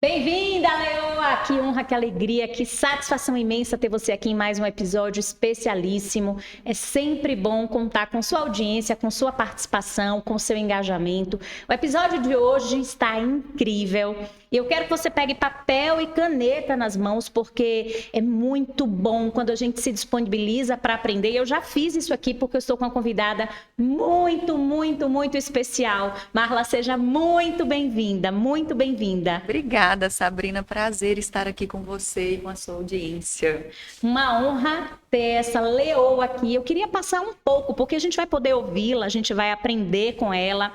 Bem-vinda, Leoa! Que honra, que alegria, que satisfação imensa ter você aqui em mais um episódio especialíssimo. É sempre bom contar com sua audiência, com sua participação, com seu engajamento. O episódio de hoje está incrível. E eu quero que você pegue papel e caneta nas mãos, porque é muito bom quando a gente se disponibiliza para aprender. Eu já fiz isso aqui porque eu estou com uma convidada muito especial. Marla, seja muito bem-vinda, muito bem-vinda. Obrigada, Sabrina. Prazer estar aqui com você e com a sua audiência. Uma honra ter essa Leoa aqui. Eu queria passar um pouco, porque a gente vai poder ouvi-la, a gente vai aprender com ela,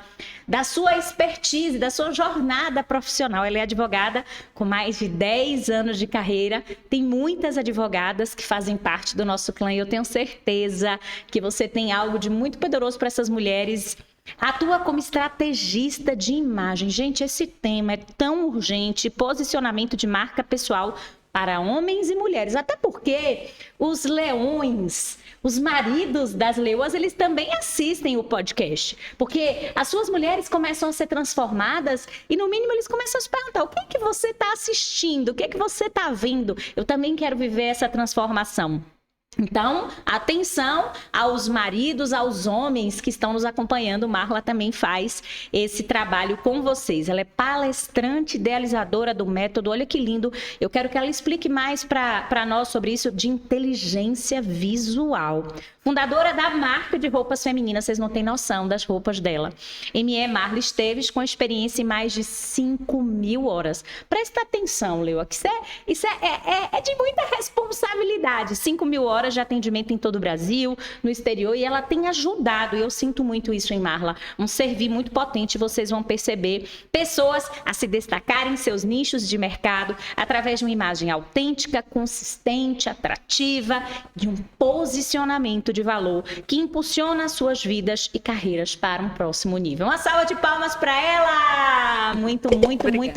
da sua expertise, da sua jornada profissional. Ela é advogada com mais de 10 anos de carreira. Tem muitas advogadas que fazem parte do nosso clã e eu tenho certeza que você tem algo de muito poderoso para essas mulheres. Atua como estrategista de imagem. Gente, esse tema é tão urgente, posicionamento de marca pessoal para homens e mulheres. Até porque os leões, os maridos das leoas, eles também assistem o podcast. Porque as suas mulheres começam a ser transformadas e, no mínimo, eles começam a se perguntar: o que é que você está assistindo? O que é que você está vendo? Eu também quero viver essa transformação. Então, atenção aos maridos, aos homens que estão nos acompanhando. Marla também faz esse trabalho com vocês. Ela é palestrante, idealizadora do método. Olha que lindo. Eu quero que ela explique mais para nós sobre isso de inteligência visual. Fundadora da marca de roupas femininas, vocês não têm noção das roupas dela. M.E. Marla Esteves, com experiência em mais de 5.000 horas. Presta atenção, Leoa, que isso é de muita responsabilidade. 5.000 horas de atendimento em todo o Brasil, no exterior, e ela tem ajudado, e eu sinto muito isso em Marla, um servir muito potente. Vocês vão perceber pessoas a se destacarem em seus nichos de mercado através de uma imagem autêntica, consistente, atrativa, de um posicionamento de valor que impulsiona suas vidas e carreiras para um próximo nível. Uma salva de palmas para ela! Muito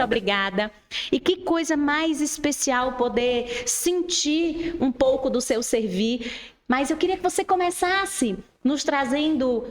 obrigada. E que coisa mais especial poder sentir um pouco do seu servir. Mas eu queria que você começasse nos trazendo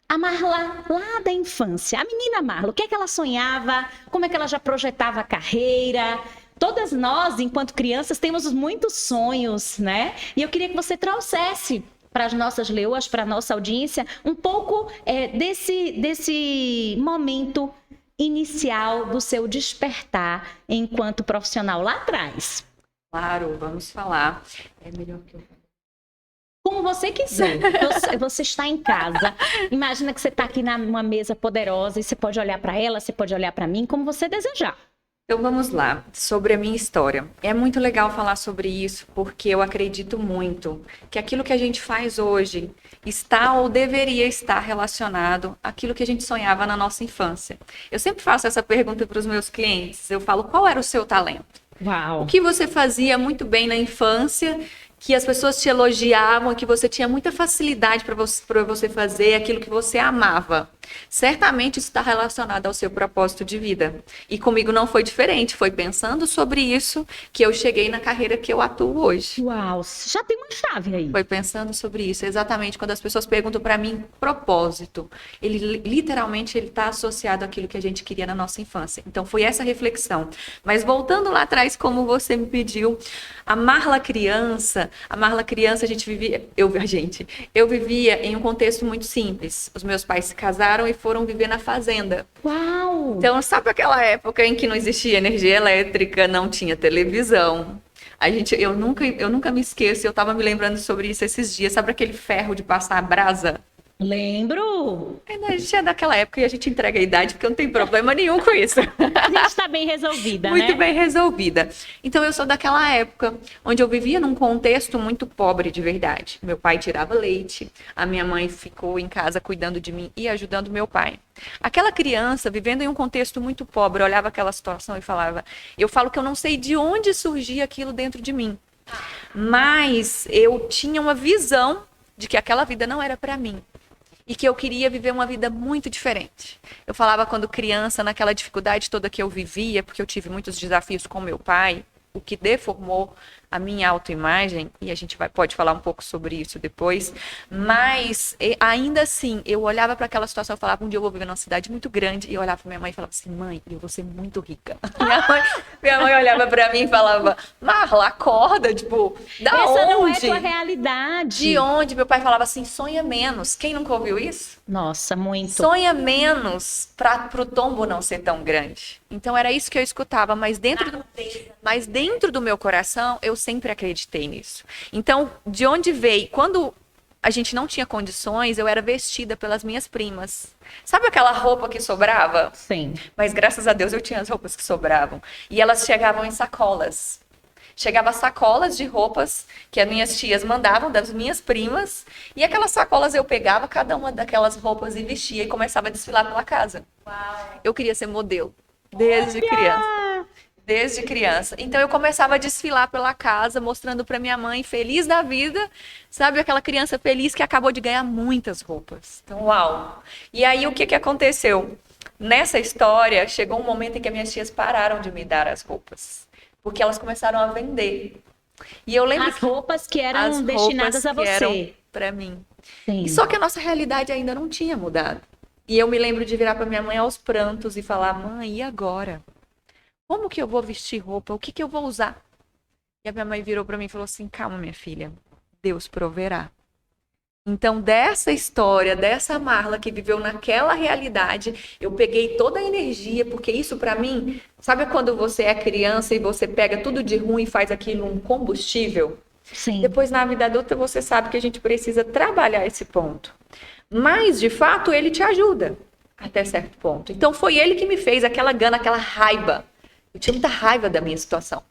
a Marla lá da infância. A menina Marla, o que é que ela sonhava? Como é que ela já projetava a carreira? Todas nós, enquanto crianças, temos muitos sonhos, né? E eu queria que você trouxesse para as nossas leoas, para a nossa audiência, um pouco desse momento inicial do seu despertar enquanto profissional lá atrás. Claro, vamos falar. É melhor que eu... Como você quiser. Você está em casa. Imagina que você está aqui numa mesa poderosa e você pode olhar para ela, você pode olhar para mim, como você desejar. Então vamos lá, sobre a minha história. É muito legal falar sobre isso, porque eu acredito muito que aquilo que a gente faz hoje está ou deveria estar relacionado àquilo que a gente sonhava na nossa infância. Eu sempre faço essa pergunta para os meus clientes. Eu falo: qual era o seu talento? Uau. O que você fazia muito bem na infância, que as pessoas te elogiavam, que você tinha muita facilidade para você fazer aquilo que você amava? Certamente isso está relacionado ao seu propósito de vida. E comigo não foi diferente. Foi pensando sobre isso que eu cheguei na carreira que eu atuo hoje. Uau, já tem uma chave aí. Foi pensando sobre isso. Exatamente quando as pessoas perguntam para mim propósito, ele literalmente ele está associado àquilo que a gente queria na nossa infância. Então foi essa reflexão. Mas voltando lá atrás, como você me pediu, a Marla criança, a gente vivia, eu vivia em um contexto muito simples. Os meus pais se casaram e foram viver na fazenda. Uau! Então, sabe aquela época em que não existia energia elétrica, não tinha televisão? Eu nunca me esqueço, eu estava me lembrando sobre isso esses dias. Sabe aquele ferro de passar a brasa? Lembro! A gente é daquela época e a gente entrega a idade porque não tem problema nenhum com isso. A gente está bem resolvida, né? Muito bem resolvida. Então eu sou daquela época onde eu vivia num contexto muito pobre de verdade. Meu pai tirava leite, a minha mãe ficou em casa cuidando de mim e ajudando meu pai. Aquela criança vivendo em um contexto muito pobre, olhava aquela situação e falava... Eu falo que eu não sei de onde surgia aquilo dentro de mim. Mas eu tinha uma visão de que aquela vida não era para mim. E que eu queria viver uma vida muito diferente. Eu falava quando criança, naquela dificuldade toda que eu vivia, porque eu tive muitos desafios com meu pai, o que deformou a minha autoimagem, e a gente pode falar um pouco sobre isso depois, mas ainda assim, eu olhava para aquela situação, eu falava, um dia eu vou viver numa cidade muito grande, e eu olhava para minha mãe e falava assim, mãe, eu vou ser muito rica. Minha mãe olhava para mim e falava, Marla, acorda, tipo, da Essa onde? não é a tua realidade. De onde? Meu pai falava assim, sonha menos. Quem nunca ouviu isso? Nossa, muito. Sonha menos para o tombo não ser tão grande. Então era isso que eu escutava, mas dentro do meu coração eu sempre acreditei nisso. Então, de onde veio? Quando a gente não tinha condições, eu era vestida pelas minhas primas. Sabe aquela roupa que sobrava? Sim. Mas graças a Deus eu tinha as roupas que sobravam. E elas chegavam em sacolas. Chegava sacolas de roupas que as minhas tias mandavam das minhas primas. E aquelas sacolas eu pegava cada uma daquelas roupas e vestia e começava a desfilar pela casa. Uau. Eu queria ser modelo desde criança. Desde criança. Então eu começava a desfilar pela casa, mostrando para minha mãe, feliz da vida, sabe? Aquela criança feliz que acabou de ganhar muitas roupas. Então, uau! E aí o que aconteceu? Nessa história, chegou um momento em que as minhas tias pararam de me dar as roupas. Porque elas começaram a vender. E eu lembro as roupas que eram destinadas a você. Para mim. Sim. E só que a nossa realidade ainda não tinha mudado. E eu me lembro de virar para minha mãe aos prantos e falar, mãe, e agora? Como que eu vou vestir roupa? O que eu vou usar? E a minha mãe virou para mim e falou assim, calma, minha filha, Deus proverá. Então, dessa história, dessa Marla que viveu naquela realidade, eu peguei toda a energia, porque isso para mim, sabe quando você é criança e você pega tudo de ruim e faz aquilo um combustível? Sim. Depois, na vida adulta, você sabe que a gente precisa trabalhar esse ponto. Mas, de fato, ele te ajuda até certo ponto. Então, foi ele que me fez aquela gana, aquela raiva. Eu tinha muita raiva da minha situação.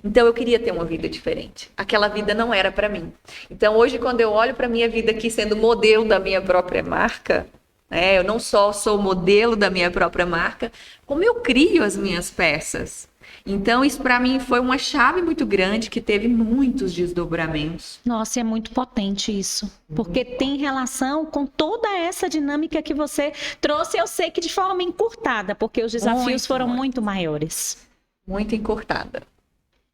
Então eu queria ter uma vida diferente. Aquela vida não era para mim. Então hoje quando eu olho para minha vida aqui sendo modelo da minha própria marca, né, eu não só sou modelo da minha própria marca, como eu crio as minhas peças. Então isso para mim foi uma chave muito grande que teve muitos desdobramentos. Nossa, é muito potente isso, porque tem relação com toda essa dinâmica que você trouxe, eu sei que de forma encurtada, porque os desafios foram muito maiores. Muito encurtada.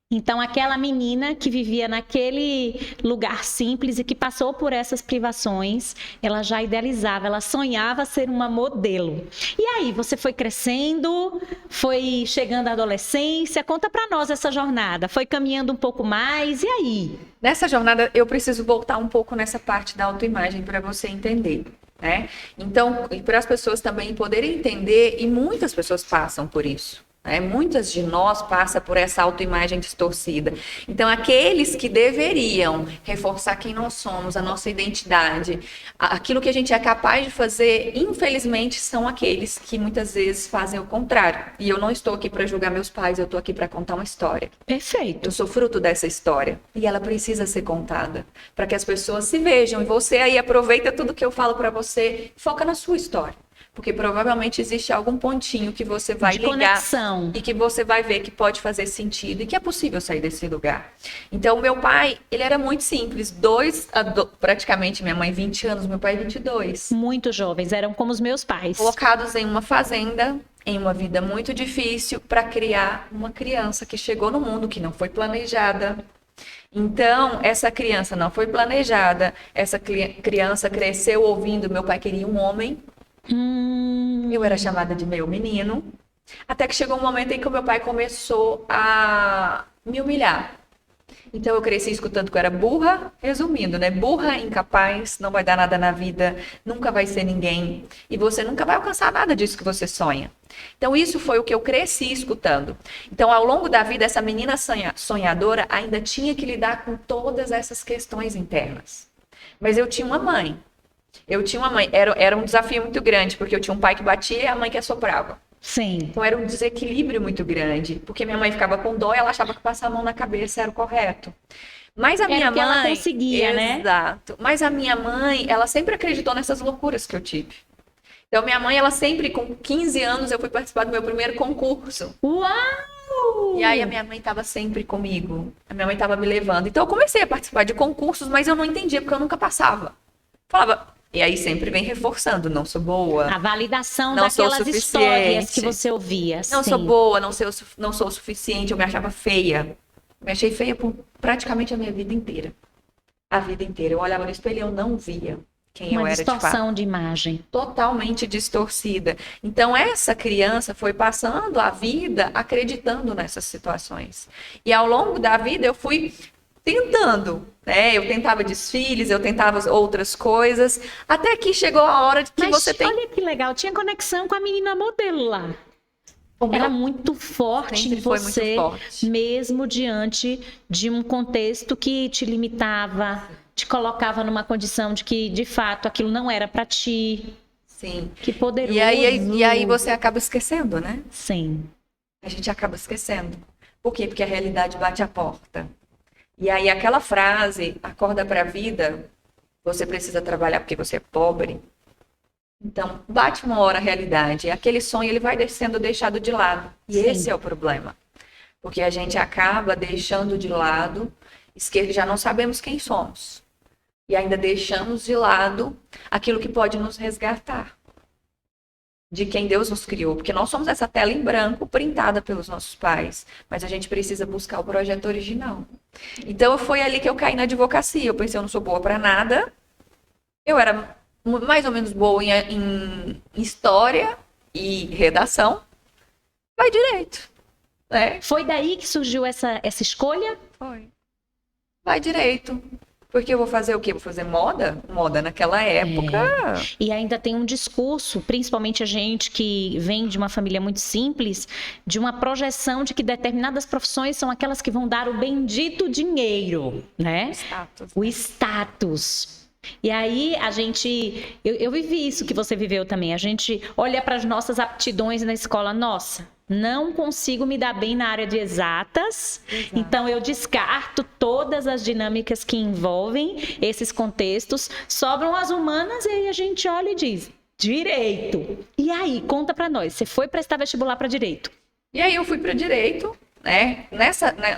Então, aquela menina que vivia naquele lugar simples e que passou por essas privações, ela já idealizava, ela sonhava ser uma modelo. E aí, você foi crescendo, foi chegando à adolescência, conta pra nós essa jornada, foi caminhando um pouco mais, e aí? Nessa jornada, eu preciso voltar um pouco nessa parte da autoimagem para você entender, né? Então, para as pessoas também poderem entender, e muitas pessoas passam por isso. Muitas de nós passam por essa autoimagem distorcida. Então, aqueles que deveriam reforçar quem nós somos, a nossa identidade, aquilo que a gente é capaz de fazer, infelizmente, são aqueles que muitas vezes fazem o contrário. E eu não estou aqui para julgar meus pais, eu estou aqui para contar uma história. Perfeito. Eu sou fruto dessa história e ela precisa ser contada para que as pessoas se vejam. E você aí aproveita tudo que eu falo para você, foca na sua história. Porque provavelmente existe algum pontinho que você vai ligar conexão. E que você vai ver que pode fazer sentido e que é possível sair desse lugar. Então, meu pai, ele era muito simples. Praticamente, minha mãe 20 anos, meu pai 22. Muito jovens, eram como os meus pais. Colocados em uma fazenda, em uma vida muito difícil, para criar uma criança que chegou no mundo, que não foi planejada. Então, essa criança não foi planejada. Essa criança cresceu ouvindo, meu pai queria um homem. Eu era chamada de meu menino, até que chegou um momento em que o meu pai começou a me humilhar. Então eu cresci escutando que eu era burra, resumindo, né? Burra, incapaz, não vai dar nada na vida, nunca vai ser ninguém e você nunca vai alcançar nada disso que você sonha. Então isso foi o que eu cresci escutando. Então ao longo da vida essa menina sonhadora ainda tinha que lidar com todas essas questões internas. Mas eu tinha uma mãe. Era um desafio muito grande, porque eu tinha um pai que batia e a mãe que assoprava. Sim. Então era um desequilíbrio muito grande, porque minha mãe ficava com dó e ela achava que passar a mão na cabeça era o correto. Mas a minha mãe... ela conseguia, né? Exato. Mas a minha mãe, ela sempre acreditou nessas loucuras que eu tive. Então minha mãe, ela sempre, com 15 anos, eu fui participar do meu primeiro concurso. Uau! E aí a minha mãe estava sempre comigo. A minha mãe estava me levando. Então eu comecei a participar de concursos, mas eu não entendia, porque eu nunca passava. Falava... E aí sempre vem reforçando, não sou boa. A validação não daquelas histórias que você ouvia. Não sou boa, não sou o suficiente, eu me achava feia. Me achei feia por praticamente a minha vida inteira. A vida inteira. Eu olhava no espelho e eu não via quem eu Uma era de fato. distorção de imagem. Totalmente distorcida. Então, essa criança foi passando a vida acreditando nessas situações. E ao longo da vida, eu fui tentando, né? Eu tentava desfiles, eu tentava outras coisas, até que chegou a hora de que Mas você tem... olha que legal, tinha conexão com a menina modelo lá. O meu Era muito forte sempre em foi muito você, forte. mesmo diante de um contexto que te limitava, te colocava numa condição de que, de fato, aquilo não era para ti. Sim. Que poderoso. E aí você acaba esquecendo, né? Sim. A gente acaba esquecendo. Por quê? Porque a realidade bate a porta. E aí aquela frase, acorda para a vida, você precisa trabalhar porque você é pobre. Então, bate uma hora a realidade. Aquele sonho, ele vai sendo deixado de lado. E Sim. esse é o problema. Porque a gente acaba deixando de lado, já não sabemos quem somos. E ainda deixamos de lado aquilo que pode nos resgatar. De quem Deus nos criou. Porque nós somos essa tela em branco, printada pelos nossos pais. Mas a gente precisa buscar o projeto original. Então, foi ali que eu caí na advocacia. Eu pensei, eu não sou boa para nada. Eu era mais ou menos boa em história e redação. Vai direito. Né? Foi daí que surgiu essa escolha? Foi. Vai direito. Porque eu vou fazer o quê? Vou fazer moda? Moda naquela época. E ainda tem um discurso, principalmente a gente que vem de uma família muito simples, de uma projeção de que determinadas profissões são aquelas que vão dar o bendito dinheiro, né? Status. O status. E aí a gente, eu vivi isso que você viveu também, a gente olha para as nossas aptidões na escola, nossa, não consigo me dar bem na área de exatas, então eu descarto todas as dinâmicas que envolvem esses contextos, sobram as humanas e aí a gente olha e diz, direito. E aí, conta para nós, você foi prestar vestibular para direito? E aí eu fui para direito. Né?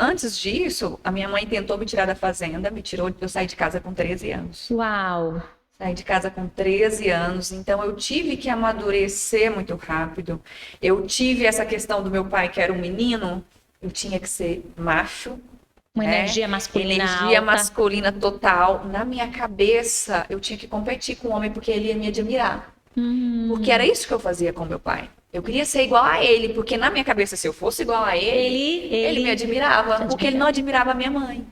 Antes disso, a minha mãe tentou me tirar da fazenda, me tirou, eu saí de casa com 13 anos. Uau! Saí de casa com 13 anos, então eu tive que amadurecer muito rápido. Eu tive essa questão do meu pai, que era um menino, eu tinha que ser macho. Uma energia masculina Energia alta. masculina total. Na minha cabeça, eu tinha que competir com o homem porque ele ia me admirar. Porque era isso que eu fazia com meu pai. Eu queria ser igual a ele, porque na minha cabeça, se eu fosse igual a ele me admirava, porque ele não admirava a minha mãe.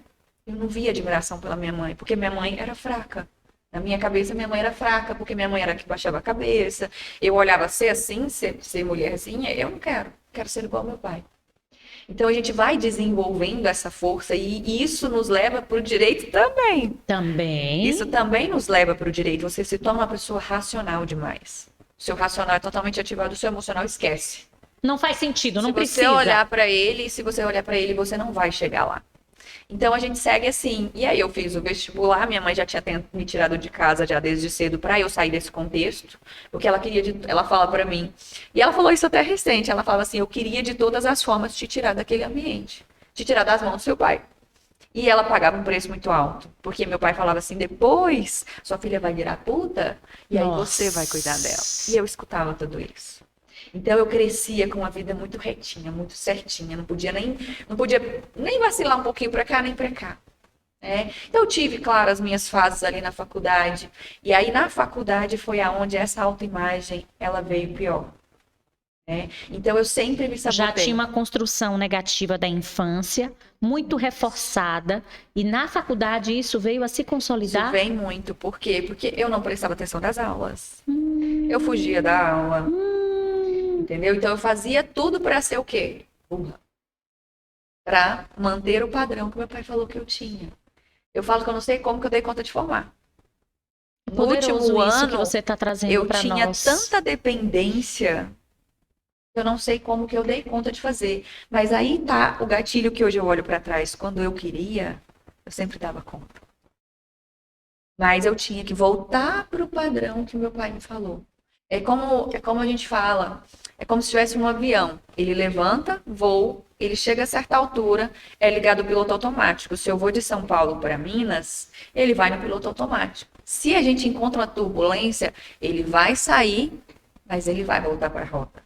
Eu não via admiração pela minha mãe, porque minha mãe era fraca. Na minha cabeça, minha mãe era fraca, porque minha mãe era a que baixava a cabeça. Eu olhava ser assim, ser mulherzinha, eu não quero ser igual ao meu pai. Então a gente vai desenvolvendo essa força e isso nos leva para o direito também. Também. Isso também nos leva para o direito. Você se torna uma pessoa racional demais. O seu racional é totalmente ativado, o seu emocional esquece. Não faz sentido, não precisa. Se você olhar para ele, se você olhar para ele, você não vai chegar lá. Então a gente segue assim. E aí eu fiz o vestibular, minha mãe já tinha me tirado de casa já desde cedo para eu sair desse contexto, porque ela queria, ela fala para mim. E ela falou isso até recente, ela falava assim, eu queria de todas as formas te tirar daquele ambiente, te tirar das mãos do seu pai. E ela pagava um preço muito alto, porque meu pai falava assim, depois sua filha vai virar puta e aí você vai cuidar dela. E eu escutava tudo isso. Então eu crescia com uma vida muito retinha, muito certinha, não podia nem vacilar um pouquinho para cá nem para cá. Né? Então eu tive, claro, as minhas fases ali na faculdade. E aí na faculdade foi aonde essa autoimagem ela veio pior. Né? Então eu sempre me sabotei. Já tinha uma construção negativa da infância, muito reforçada, e na faculdade isso veio a se consolidar? Isso vem muito, por quê? Porque eu não prestava atenção nas aulas. Eu fugia da aula. Entendeu? Então eu fazia tudo para ser o quê? Burra. Para manter o padrão que meu pai falou que eu tinha. Eu falo que eu não sei como que eu dei conta de formar. No último ano que você tá trazendo eu pra tinha nós. tanta dependência que eu não sei como que eu dei conta de fazer. Mas aí tá o gatilho que hoje eu olho para trás. Quando eu queria, eu sempre dava conta. Mas eu tinha que voltar para o padrão que meu pai me falou. É como a gente fala, é como se tivesse um avião. Ele levanta, voa, ele chega a certa altura, é ligado ao piloto automático. Se eu vou de São Paulo para Minas, ele vai no piloto automático. Se a gente encontra uma turbulência, ele vai sair, mas ele vai voltar para a rota.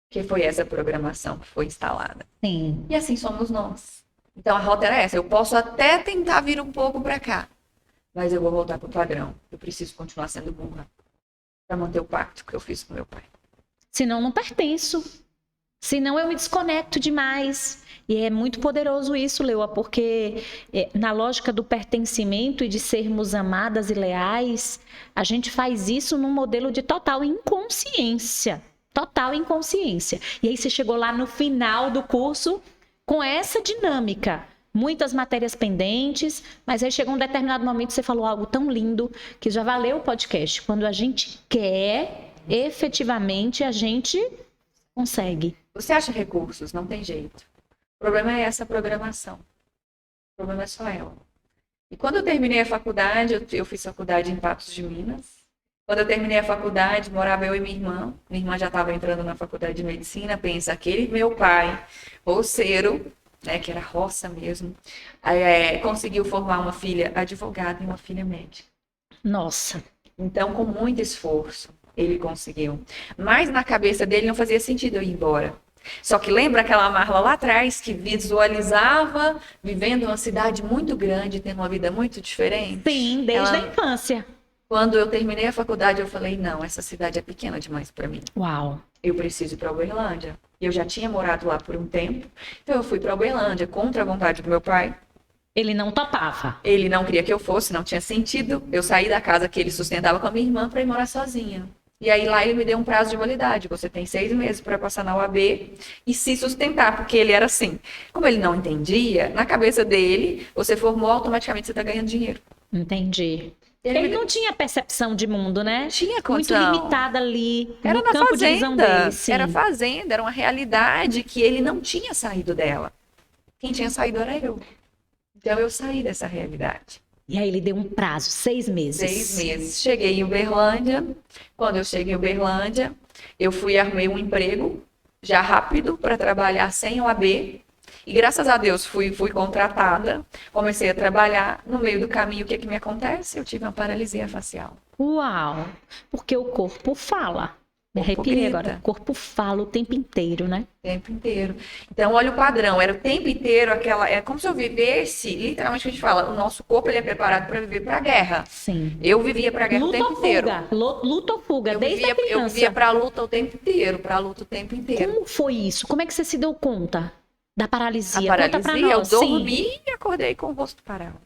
Que foi essa programação que foi instalada. Sim. E assim somos nós. Então a rota era essa. Eu posso até tentar vir um pouco para cá, mas eu vou voltar pro padrão. Eu preciso continuar sendo burra para manter o pacto que eu fiz com meu pai. Senão não pertenço. Senão eu me desconecto demais. E é muito poderoso isso, Leoa, porque na lógica do pertencimento e de sermos amadas e leais, a gente faz isso num modelo de total inconsciência. Total inconsciência. E aí você chegou lá no final do curso com essa dinâmica. Muitas matérias pendentes, mas aí chegou um determinado momento que você falou algo tão lindo que já valeu o podcast. Quando a gente quer, efetivamente, a gente consegue. Você acha recursos, não tem jeito. O problema é essa programação. O problema é só ela. E quando eu terminei a faculdade, eu fiz faculdade em Patos de Minas. Quando eu terminei a faculdade, morava eu e minha irmã já estava entrando na faculdade de medicina. Pensa, aquele meu pai, roceiro, né, que era roça mesmo, conseguiu formar uma filha advogada e uma filha médica. Nossa. Então, com muito esforço, ele conseguiu. Mas na cabeça dele não fazia sentido eu ir embora. Só que lembra aquela Marla lá atrás que visualizava vivendo uma cidade muito grande, tendo uma vida muito diferente? Sim, desde a infância. Quando eu terminei a faculdade, eu falei, não, essa cidade é pequena demais para mim. Uau. Eu preciso ir para Uberlândia. E eu já tinha morado lá por um tempo, então eu fui para Uberlândia contra a vontade do meu pai. Ele não topava. Ele não queria que eu fosse, não tinha sentido. Eu saí da casa que ele sustentava com a minha irmã para ir morar sozinha. E aí lá ele me deu um prazo de validade. Você tem 6 meses para passar na UAB e se sustentar, porque ele era assim. Como ele não entendia, na cabeça dele, você formou, automaticamente você está ganhando dinheiro. Entendi. Ele não tinha percepção de mundo, né? Tinha condição. Muito limitada ali, era no na campo fazenda, de visão dele. Sim. Era fazenda, era uma realidade que ele não tinha saído dela. Quem tinha saído era eu. Então eu saí dessa realidade. E aí ele deu um prazo, 6 meses. 6 meses. Cheguei em Uberlândia. Quando eu cheguei em Uberlândia, eu arrumei um emprego já rápido para trabalhar sem OAB. E graças a Deus fui contratada, comecei a trabalhar. No meio do caminho, o que me acontece? Eu tive uma paralisia facial. Uau! Porque o corpo fala. Me arrepiei agora. O corpo fala o tempo inteiro, né? O tempo inteiro. Então, olha o padrão. Era o tempo inteiro aquela... É como se eu vivesse, literalmente a gente fala, o nosso corpo ele é preparado para viver para a guerra. Sim. Eu vivia para a guerra o tempo inteiro. Luta ou fuga, desde a criança. Eu vivia para a luta o tempo inteiro, para a luta o tempo inteiro. Como foi isso? Como é que você se deu conta da paralisia? A paralisia, conta pra nós. Eu dormi e acordei com o rosto parado.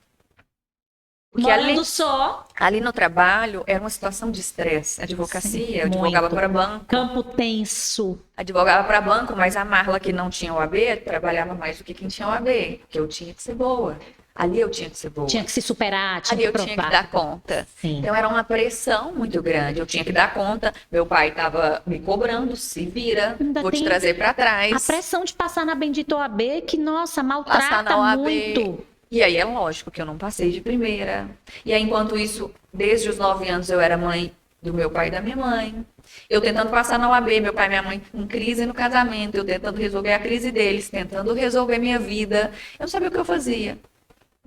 Porque ali no trabalho era uma situação de estresse. Advocacia, eu advogava para banco. Campo tenso. Advogava para banco, mas a Marla que não tinha OAB trabalhava mais do que quem tinha OAB, porque eu tinha que ser boa. Ali eu tinha que ser boa. Tinha que se superar, tinha ali que eu provar. tinha que dar conta. Sim. Então era uma pressão muito grande. Eu tinha que dar conta. Meu pai estava me cobrando, se vira, vou te trazer para trás. A pressão de passar na bendita OAB que, nossa, maltrata muito. E aí é lógico que eu não passei de primeira. E aí, enquanto isso, desde os 9 anos eu era mãe do meu pai e da minha mãe. Eu tentando passar na UAB, meu pai e minha mãe em crise no casamento, eu tentando resolver a crise deles, tentando resolver minha vida. Eu não sabia o que eu fazia.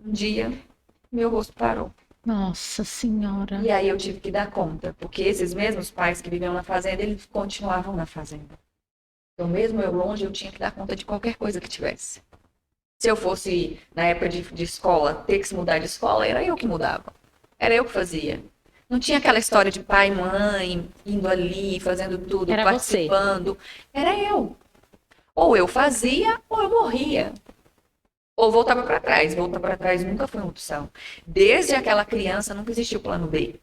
Um dia, meu rosto parou. Nossa Senhora. E aí eu tive que dar conta, porque esses mesmos pais que viviam na fazenda, eles continuavam na fazenda. Então, mesmo eu longe, eu tinha que dar conta de qualquer coisa que tivesse. Se eu fosse, na época de escola, ter que se mudar de escola, era eu que mudava. Era eu que fazia. Não tinha aquela história de pai e mãe, indo ali, fazendo tudo, era participando. Você. Era eu. Ou eu fazia, ou eu morria. Ou voltava para trás. Voltar para trás nunca foi uma opção. Desde aquela criança, nunca existiu plano B.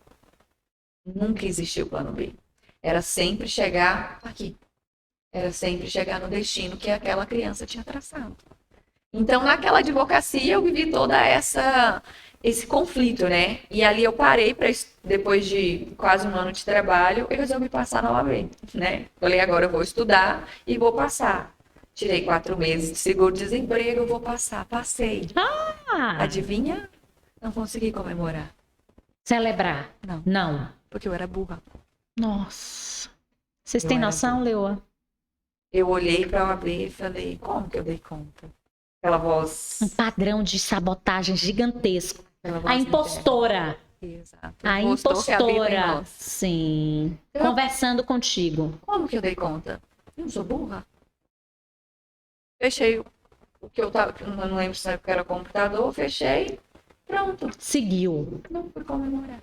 Nunca existiu plano B. Era sempre chegar aqui. Era sempre chegar no destino que aquela criança tinha traçado. Então, naquela advocacia, eu vivi toda esse conflito, né? E ali eu parei, depois de quase 1 ano de trabalho, eu resolvi passar na OAB, né? Falei, agora eu vou estudar e vou passar. Tirei 4 meses de seguro-desemprego, eu vou passar. Passei. Adivinha? Não consegui comemorar. Celebrar? Não. Não. Porque eu era burra. Nossa. Vocês têm noção, Leoa? Eu olhei para a OAB e falei, como que eu dei conta? Aquela voz... Um padrão de sabotagem gigantesco. A impostora. Exato. A impostora. Sim. Conversando contigo. Como que eu dei conta? Eu não sou burra. Fechei o que eu tava, não lembro se na época era computador, fechei, pronto. Seguiu. Não fui comemorar.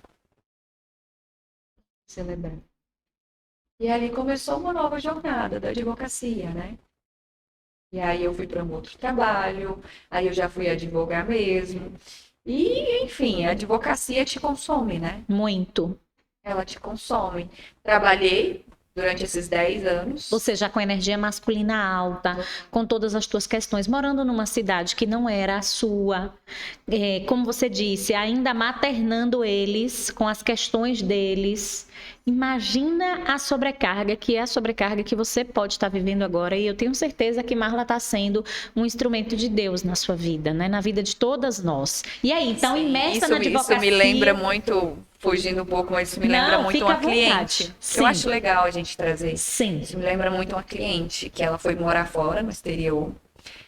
Celebrar. E ali começou uma nova jornada da advocacia, né? E aí eu fui para um outro trabalho, aí eu já fui advogar mesmo. E, enfim, a advocacia te consome, né? Muito. Ela te consome. Trabalhei durante esses 10 anos. Você já com energia masculina alta, com todas as tuas questões, morando numa cidade que não era a sua, como você disse, ainda maternando eles com as questões deles. Imagina a sobrecarga, que é a sobrecarga que você pode estar vivendo agora. E eu tenho certeza que Marla está sendo um instrumento de Deus na sua vida, né? Na vida de todas nós. E aí, então, Sim, imersa na advocacia... Isso me lembra muito, fugindo um pouco, mas isso me lembra Não, muito fica uma à vontade. cliente. Sim. Eu acho legal a gente trazer isso. Sim. Isso me lembra muito uma cliente, que ela foi morar fora, no exterior,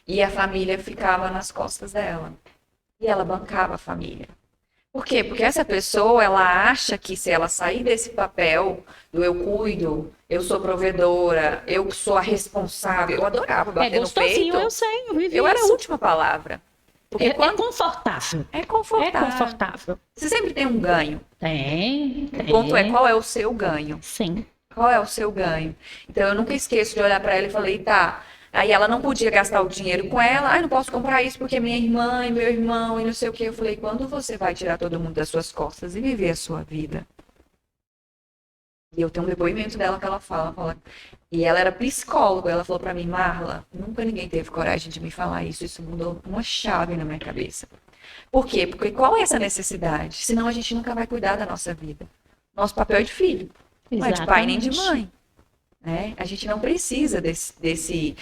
e a família ficava nas costas dela. E ela bancava a família. Por quê? Porque essa pessoa, ela acha que se ela sair desse papel do eu cuido, eu sou provedora, eu sou a responsável, eu adorava bater no peito. Eu sei, eu vivi Eu era a isso. última palavra. Porque É confortável. é confortável. É confortável. Você sempre tem um ganho. Tem. O ponto é qual é o seu ganho. Sim. Qual é o seu ganho? Então eu nunca esqueço de olhar para ela e falei, tá. Aí ela não podia gastar o dinheiro com ela. Ai, não posso comprar isso porque minha irmã e meu irmão e não sei o quê. Eu falei, quando você vai tirar todo mundo das suas costas e viver a sua vida? E eu tenho um depoimento dela que ela fala. E ela era psicóloga. Ela falou para mim, Marla, nunca ninguém teve coragem de me falar isso. Isso mudou uma chave na minha cabeça. Por quê? Porque qual é essa necessidade? Senão a gente nunca vai cuidar da nossa vida. Nosso papel é de filho. Não é de pai nem de mãe. Né? A gente não precisa desse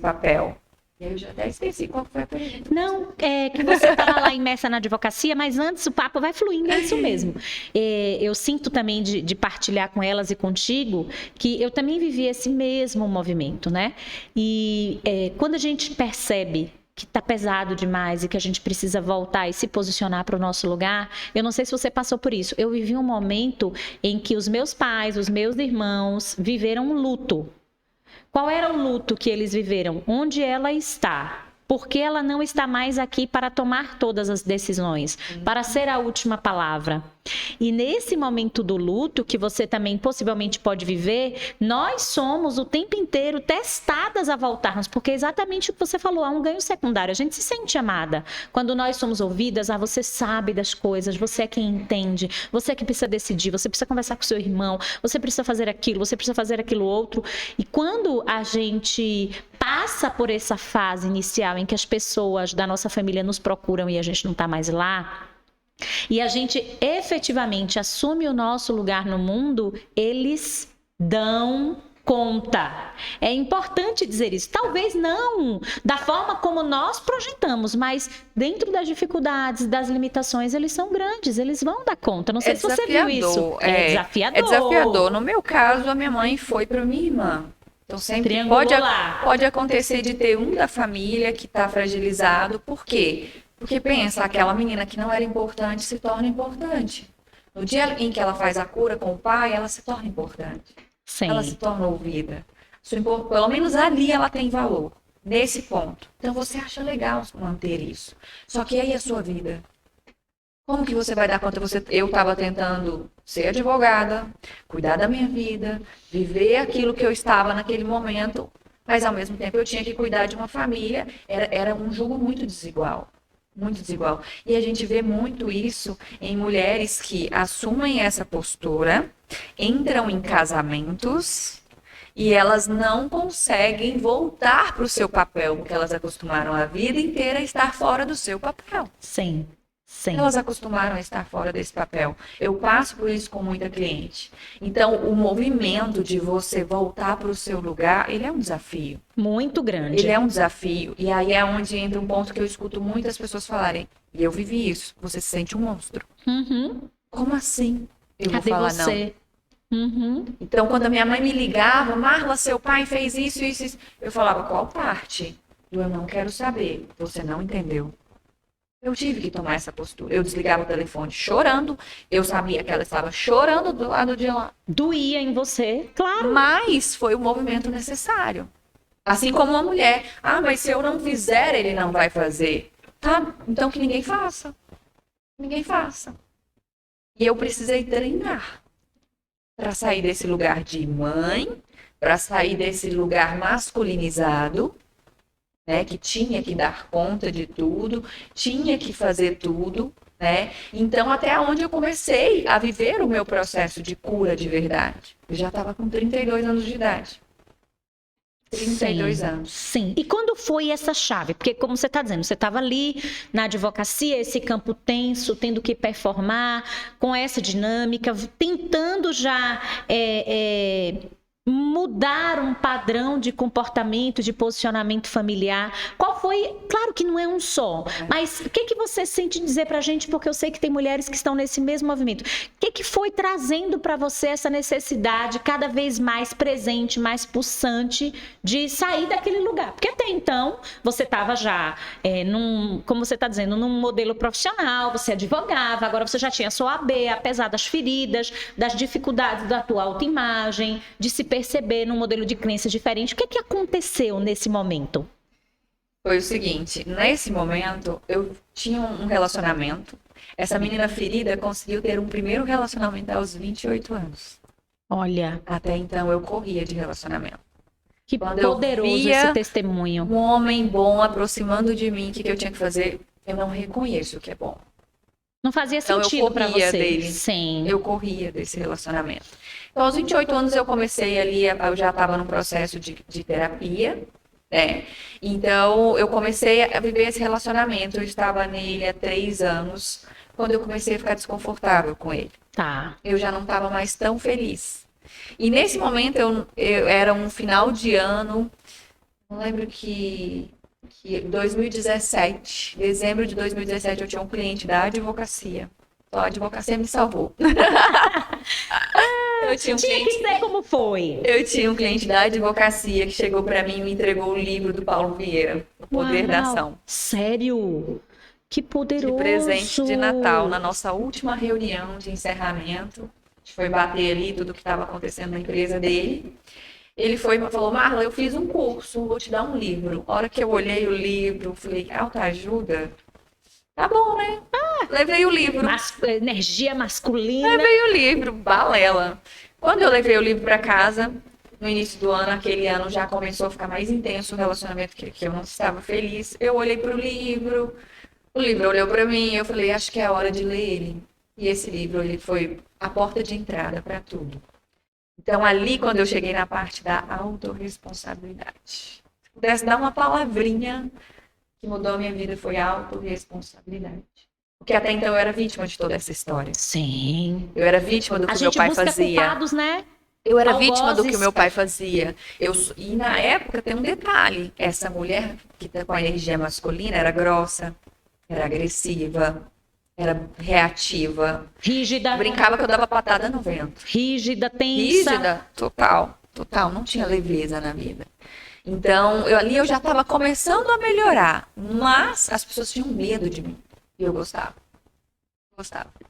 papel. E aí eu já até esqueci qual foi a pergunta. Não, é que você estava lá imersa na advocacia, mas antes o papo vai fluindo, é isso mesmo. Eu sinto também de partilhar com elas e contigo que eu também vivi esse mesmo movimento, né? E quando a gente percebe que está pesado demais e que a gente precisa voltar e se posicionar para o nosso lugar. Eu não sei se você passou por isso. Eu vivi um momento em que os meus pais, os meus irmãos viveram um luto. Qual era o luto que eles viveram? Onde ela está? Porque ela não está mais aqui para tomar todas as decisões, para ser a última palavra. E nesse momento do luto, que você também possivelmente pode viver, nós somos o tempo inteiro testadas a voltarmos, porque é exatamente o que você falou, há um ganho secundário. A gente se sente amada. Quando nós somos ouvidas, você sabe das coisas, você é quem entende, você é que precisa decidir, você precisa conversar com seu irmão, você precisa fazer aquilo, você precisa fazer aquilo outro. E quando a gente passa por essa fase inicial em que as pessoas da nossa família nos procuram e a gente não está mais lá, e a gente efetivamente assume o nosso lugar no mundo, eles dão conta. É importante dizer isso. Talvez não da forma como nós projetamos, mas dentro das dificuldades, das limitações, eles são grandes, eles vão dar conta. Não sei se você viu isso. É desafiador. É desafiador. No meu caso, a minha mãe foi para minha irmã. Então sempre pode acontecer de ter um da família que está fragilizado. Por quê? Porque pensa, aquela menina que não era importante se torna importante. No dia em que ela faz a cura com o pai, ela se torna importante. Sim. Ela se torna ouvida. Pelo menos ali ela tem valor, nesse ponto. Então você acha legal manter isso. Só que aí a sua vida. Como que você vai dar conta? Eu estava tentando ser advogada, cuidar da minha vida, viver aquilo que eu estava naquele momento, mas ao mesmo tempo eu tinha que cuidar de uma família. Era um jogo muito desigual. Muito desigual. E a gente vê muito isso em mulheres que assumem essa postura, entram em casamentos e elas não conseguem voltar para o seu papel, porque elas acostumaram a vida inteira a estar fora do seu papel. Sim, sim. Elas acostumaram a estar fora desse papel. Eu passo por isso com muita cliente. Então, o movimento de você voltar para o seu lugar, ele é um desafio. Muito grande. Ele é um desafio. E aí é onde entra um ponto que eu escuto muitas pessoas falarem. E eu vivi isso. Você se sente um monstro. Uhum. Como assim? Eu Cadê vou falar você? não. Uhum. Então, quando a minha mãe me ligava, Marla, seu pai fez isso, isso, isso. Eu falava, qual parte? Eu não quero saber. Você não entendeu. Eu tive que tomar essa postura. Eu desligava o telefone chorando. Eu sabia que ela estava chorando do lado de lá. Doía em você, claro. Mas foi o movimento necessário. Assim como uma mulher. Ah, mas se eu não fizer, ele não vai fazer. Tá, então que ninguém faça. Ninguém faça. E eu precisei treinar para sair desse lugar de mãe, para sair desse lugar masculinizado, né, que tinha que dar conta de tudo, tinha que fazer tudo, né? Então, até onde eu comecei a viver o meu processo de cura de verdade. Eu já estava com 32 anos de idade. 32 sim, anos. sim. E quando foi essa chave? Porque, como você está dizendo, você estava ali na advocacia, esse campo tenso, tendo que performar, com essa dinâmica, tentando já mudar um padrão de comportamento, de posicionamento familiar. Qual foi? Claro que não é um só, mas o que você sente dizer para a gente? Porque eu sei que tem mulheres que estão nesse mesmo movimento. O que foi trazendo para você essa necessidade cada vez mais presente, mais pulsante de sair daquele lugar? Porque até então você estava já, como você está dizendo, num modelo profissional, você advogava, agora você já tinha sua OAB, apesar das feridas, das dificuldades da tua autoimagem, de se perceber num modelo de crença diferente. O que aconteceu nesse momento? Foi o seguinte, nesse momento eu tinha um relacionamento. Essa menina ferida conseguiu ter um primeiro relacionamento aos 28 anos. Olha. Até então eu corria de relacionamento. Que poderoso esse testemunho. Um homem bom aproximando de mim, o que eu tinha que fazer? Eu não reconheço o que é bom. Não fazia sentido para você. Dele. Sim. Eu corria desse relacionamento. Então, aos 28 anos eu comecei ali, eu já estava num processo de terapia, né? Então, eu comecei a viver esse relacionamento. Eu estava nele há 3 anos, quando eu comecei a ficar desconfortável com ele. Tá. Eu já não estava mais tão feliz. E nesse momento, eu era um final de ano, não lembro que 2017, dezembro de 2017, eu tinha um cliente da advocacia. Então, a advocacia me salvou. Tinha que ser como foi. Eu tinha um cliente da advocacia que chegou para mim e me entregou o livro do Paulo Vieira, O Poder da Ação. Sério? Que poderoso. De presente de Natal, na nossa última reunião de encerramento. A gente foi bater ali tudo que estava acontecendo na empresa dele. Ele foi e falou, Marla, eu fiz um curso, vou te dar um livro. A hora que eu olhei o livro, falei, autoajuda? Tá bom, né? Levei o livro. Energia masculina. Levei o livro, balela. Quando eu levei o livro para casa, no início do ano, aquele ano já começou a ficar mais intenso o relacionamento, que eu não estava feliz. Eu olhei para o livro olhou para mim, eu falei, acho que é a hora de ler ele. E esse livro, ele foi a porta de entrada para tudo. Então, ali, quando eu cheguei na parte da autorresponsabilidade, se pudesse dar uma palavrinha que mudou a minha vida, foi a autorresponsabilidade. Porque até então eu era vítima de toda essa história. Sim. Eu era vítima do que o meu pai fazia. Culpados, né? Eu era vítima do que o meu pai fazia. E na época tem um detalhe. Essa mulher que tá com a energia masculina era grossa, era agressiva, era reativa. Rígida. Brincava que eu dava patada no vento. Rígida, tensa. Rígida, total. Não tinha leveza na vida. Então, ali eu já estava começando a melhorar. Mas as pessoas tinham medo de mim. E eu gostava.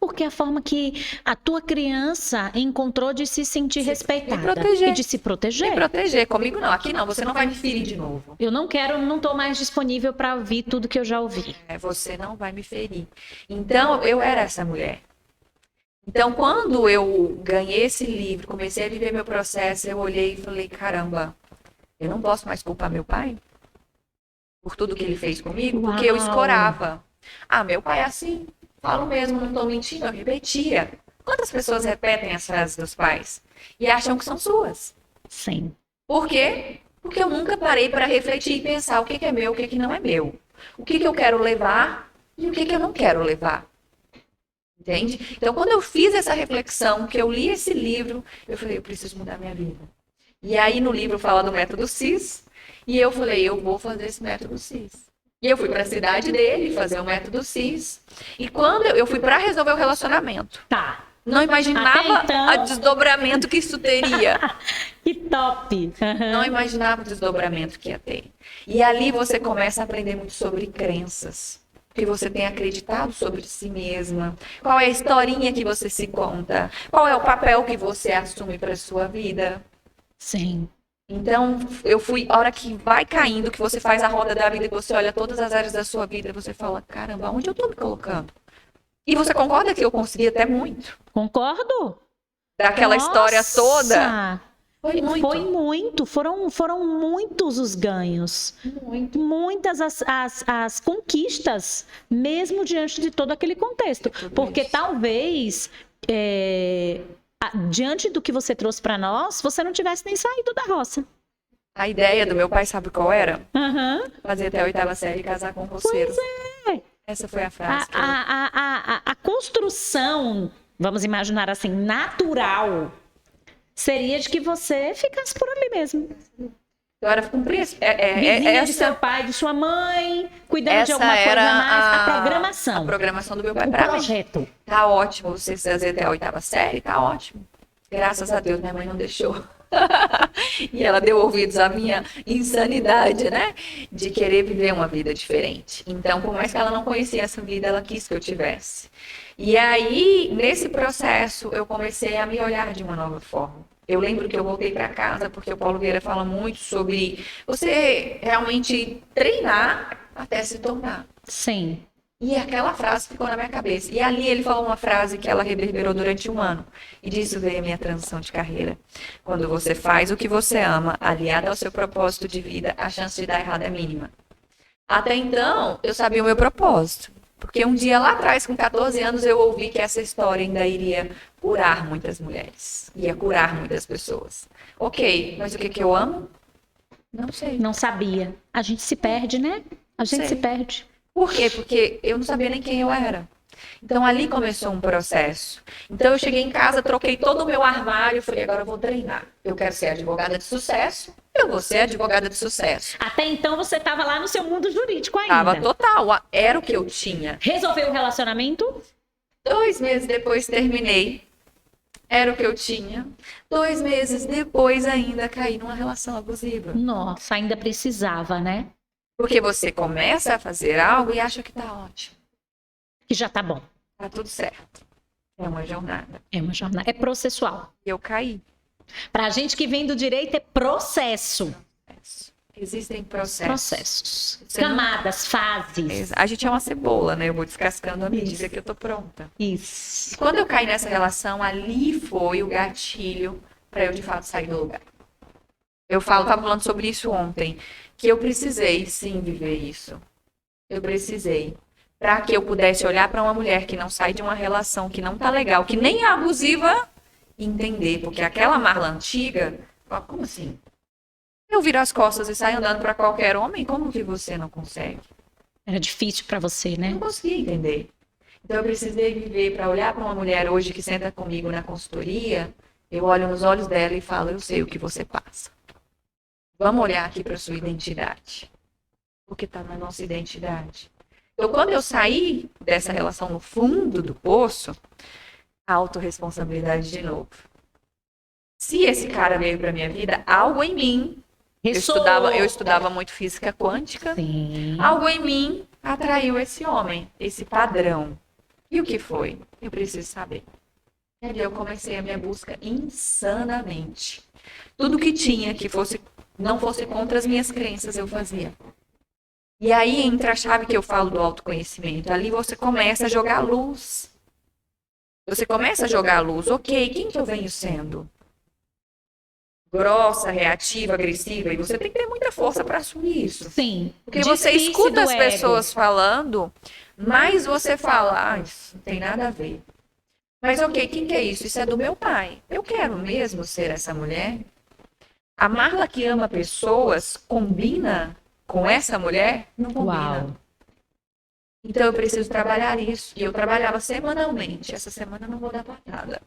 Porque a forma que a tua criança encontrou de se sentir respeitada e de se proteger. Me proteger. Comigo não. Aqui não. Você não vai me ferir de novo. Eu não estou mais disponível para ouvir tudo que eu já ouvi. Você não vai me ferir. Então, eu era essa mulher. Então, quando eu ganhei esse livro, comecei a viver meu processo, eu olhei e falei, caramba, eu não posso mais culpar meu pai por tudo que ele fez comigo, porque eu escorava. Ah, meu pai é assim. Falo mesmo, não estou mentindo, eu repetia. Quantas pessoas repetem as frases dos pais e acham que são suas? Sim. Por quê? Porque eu nunca parei para refletir e pensar o que é meu, o que não é meu. O que eu quero levar e o que eu não quero levar. Entende? Então, quando eu fiz essa reflexão, que eu li esse livro, eu falei, eu preciso mudar minha vida. E aí, no livro fala do método CIS, e eu falei, eu vou fazer esse método CIS. E eu fui para a cidade dele fazer o método CIS. E quando eu fui para resolver o relacionamento. Tá. Não imaginava o desdobramento que isso teria. Que top! Não imaginava o desdobramento que ia ter. E ali você começa a aprender muito sobre crenças. Que você tem acreditado sobre si mesma. Qual é a historinha que você se conta? Qual é o papel que você assume para a sua vida? Sim. Então, eu fui, a hora que vai caindo, que você faz a roda da vida, que você olha todas as áreas da sua vida, você fala, caramba, onde eu tô me colocando? E você concorda que eu consegui até muito? Concordo. Daquela história toda? Nossa! Foi muito. Foi muito. Foram muitos os ganhos. Muito. Muitas as conquistas, mesmo diante de todo aquele contexto. Tudo Porque isso. talvez, diante do que você trouxe para nós, você não tivesse nem saído da roça. A ideia do meu pai, sabe qual era? Aham. Fazer até a 8ª série e casar com um roceiro. Pois é. Essa foi a frase. A construção, vamos imaginar assim, natural, seria de que você ficasse por ali mesmo. Então era cumprir Vizinha de seu pai, de sua mãe, cuidando de alguma coisa a mais. A programação. A programação do meu pai O pra mim. projeto. Tá ótimo você fazer até a 8ª série, tá ótimo. Graças a Deus, minha mãe não deixou. E ela deu ouvidos à minha insanidade, né? De querer viver uma vida diferente. Então, por mais que ela não conhecia essa vida, ela quis que eu tivesse. E aí, nesse processo, eu comecei a me olhar de uma nova forma. Eu lembro que eu voltei para casa, porque o Paulo Vieira fala muito sobre você realmente treinar até se tornar. Sim. E aquela frase ficou na minha cabeça. E ali ele falou uma frase que ela reverberou durante um ano. E disso veio a minha transição de carreira. Quando você faz o que você ama, aliado ao seu propósito de vida, a chance de dar errado é mínima. Até então, eu sabia o meu propósito. Porque um dia lá atrás, com 14 anos, eu ouvi que essa história ainda iria curar muitas mulheres. Ia curar muitas pessoas. Ok, mas o que eu amo? Não sei. Não sabia. A gente se perde, né? A gente se perde. Por quê? Porque eu não sabia nem quem eu era. Então ali começou um processo. Então eu cheguei em casa, troquei todo o meu armário e falei, agora eu vou treinar. Eu quero ser advogada de sucesso, eu vou ser advogada de sucesso. Até então você estava lá no seu mundo jurídico ainda. Tava total, era o que eu tinha. Resolveu o relacionamento? 2 meses depois terminei. Era o que eu tinha. 2 meses depois ainda caí numa relação abusiva. Nossa, ainda precisava, né? Porque você começa a fazer algo e acha que tá ótimo. Que já tá bom. Tá tudo certo. É uma jornada. É uma jornada. É processual. E eu caí. Pra gente que vem do direito, é processo. Existem processos. Processos. Você Camadas, fases. A gente é uma cebola, né? Eu vou descascando à medida que eu tô pronta. Isso. E quando eu caí nessa relação, ali foi o gatilho para eu de fato sair do lugar. Tava falando sobre isso ontem, que eu precisei sim viver isso. Eu precisei. Para que eu pudesse olhar para uma mulher que não sai de uma relação que não tá legal, que nem é abusiva, e entender. Porque aquela Marla antiga, como assim? Eu viro as costas e saio andando para qualquer homem, como que você não consegue? Era difícil pra você, né? Não conseguia entender. Então eu precisei viver para olhar para uma mulher hoje que senta comigo na consultoria, eu olho nos olhos dela e falo, eu sei o que você passa. Vamos olhar aqui para sua identidade. Porque está na nossa identidade. Então, quando eu saí dessa relação no fundo do poço, a autorresponsabilidade de novo. Se esse cara veio para minha vida, algo em mim, eu estudava muito física quântica, Sim. algo em mim atraiu esse homem, esse padrão. E o que foi? Eu preciso saber. E aí eu comecei a minha busca insanamente. Tudo que tinha que não fosse contra as minhas crenças, eu fazia. E aí entra a chave que eu falo do autoconhecimento. Ali você começa a jogar luz. Você começa a jogar luz. Ok, quem que eu venho sendo? Grossa, reativa, agressiva. E você tem que ter muita força para assumir isso. Sim. Porque você escuta as pessoas falando, mas você fala, isso não tem nada a ver. Mas ok, quem que é isso? Isso é do meu pai. Eu quero mesmo ser essa mulher? A Marla que ama pessoas combina com essa mulher? Não combina. Uau. Então eu preciso trabalhar isso. E eu trabalhava semanalmente. Essa semana eu não vou dar patada.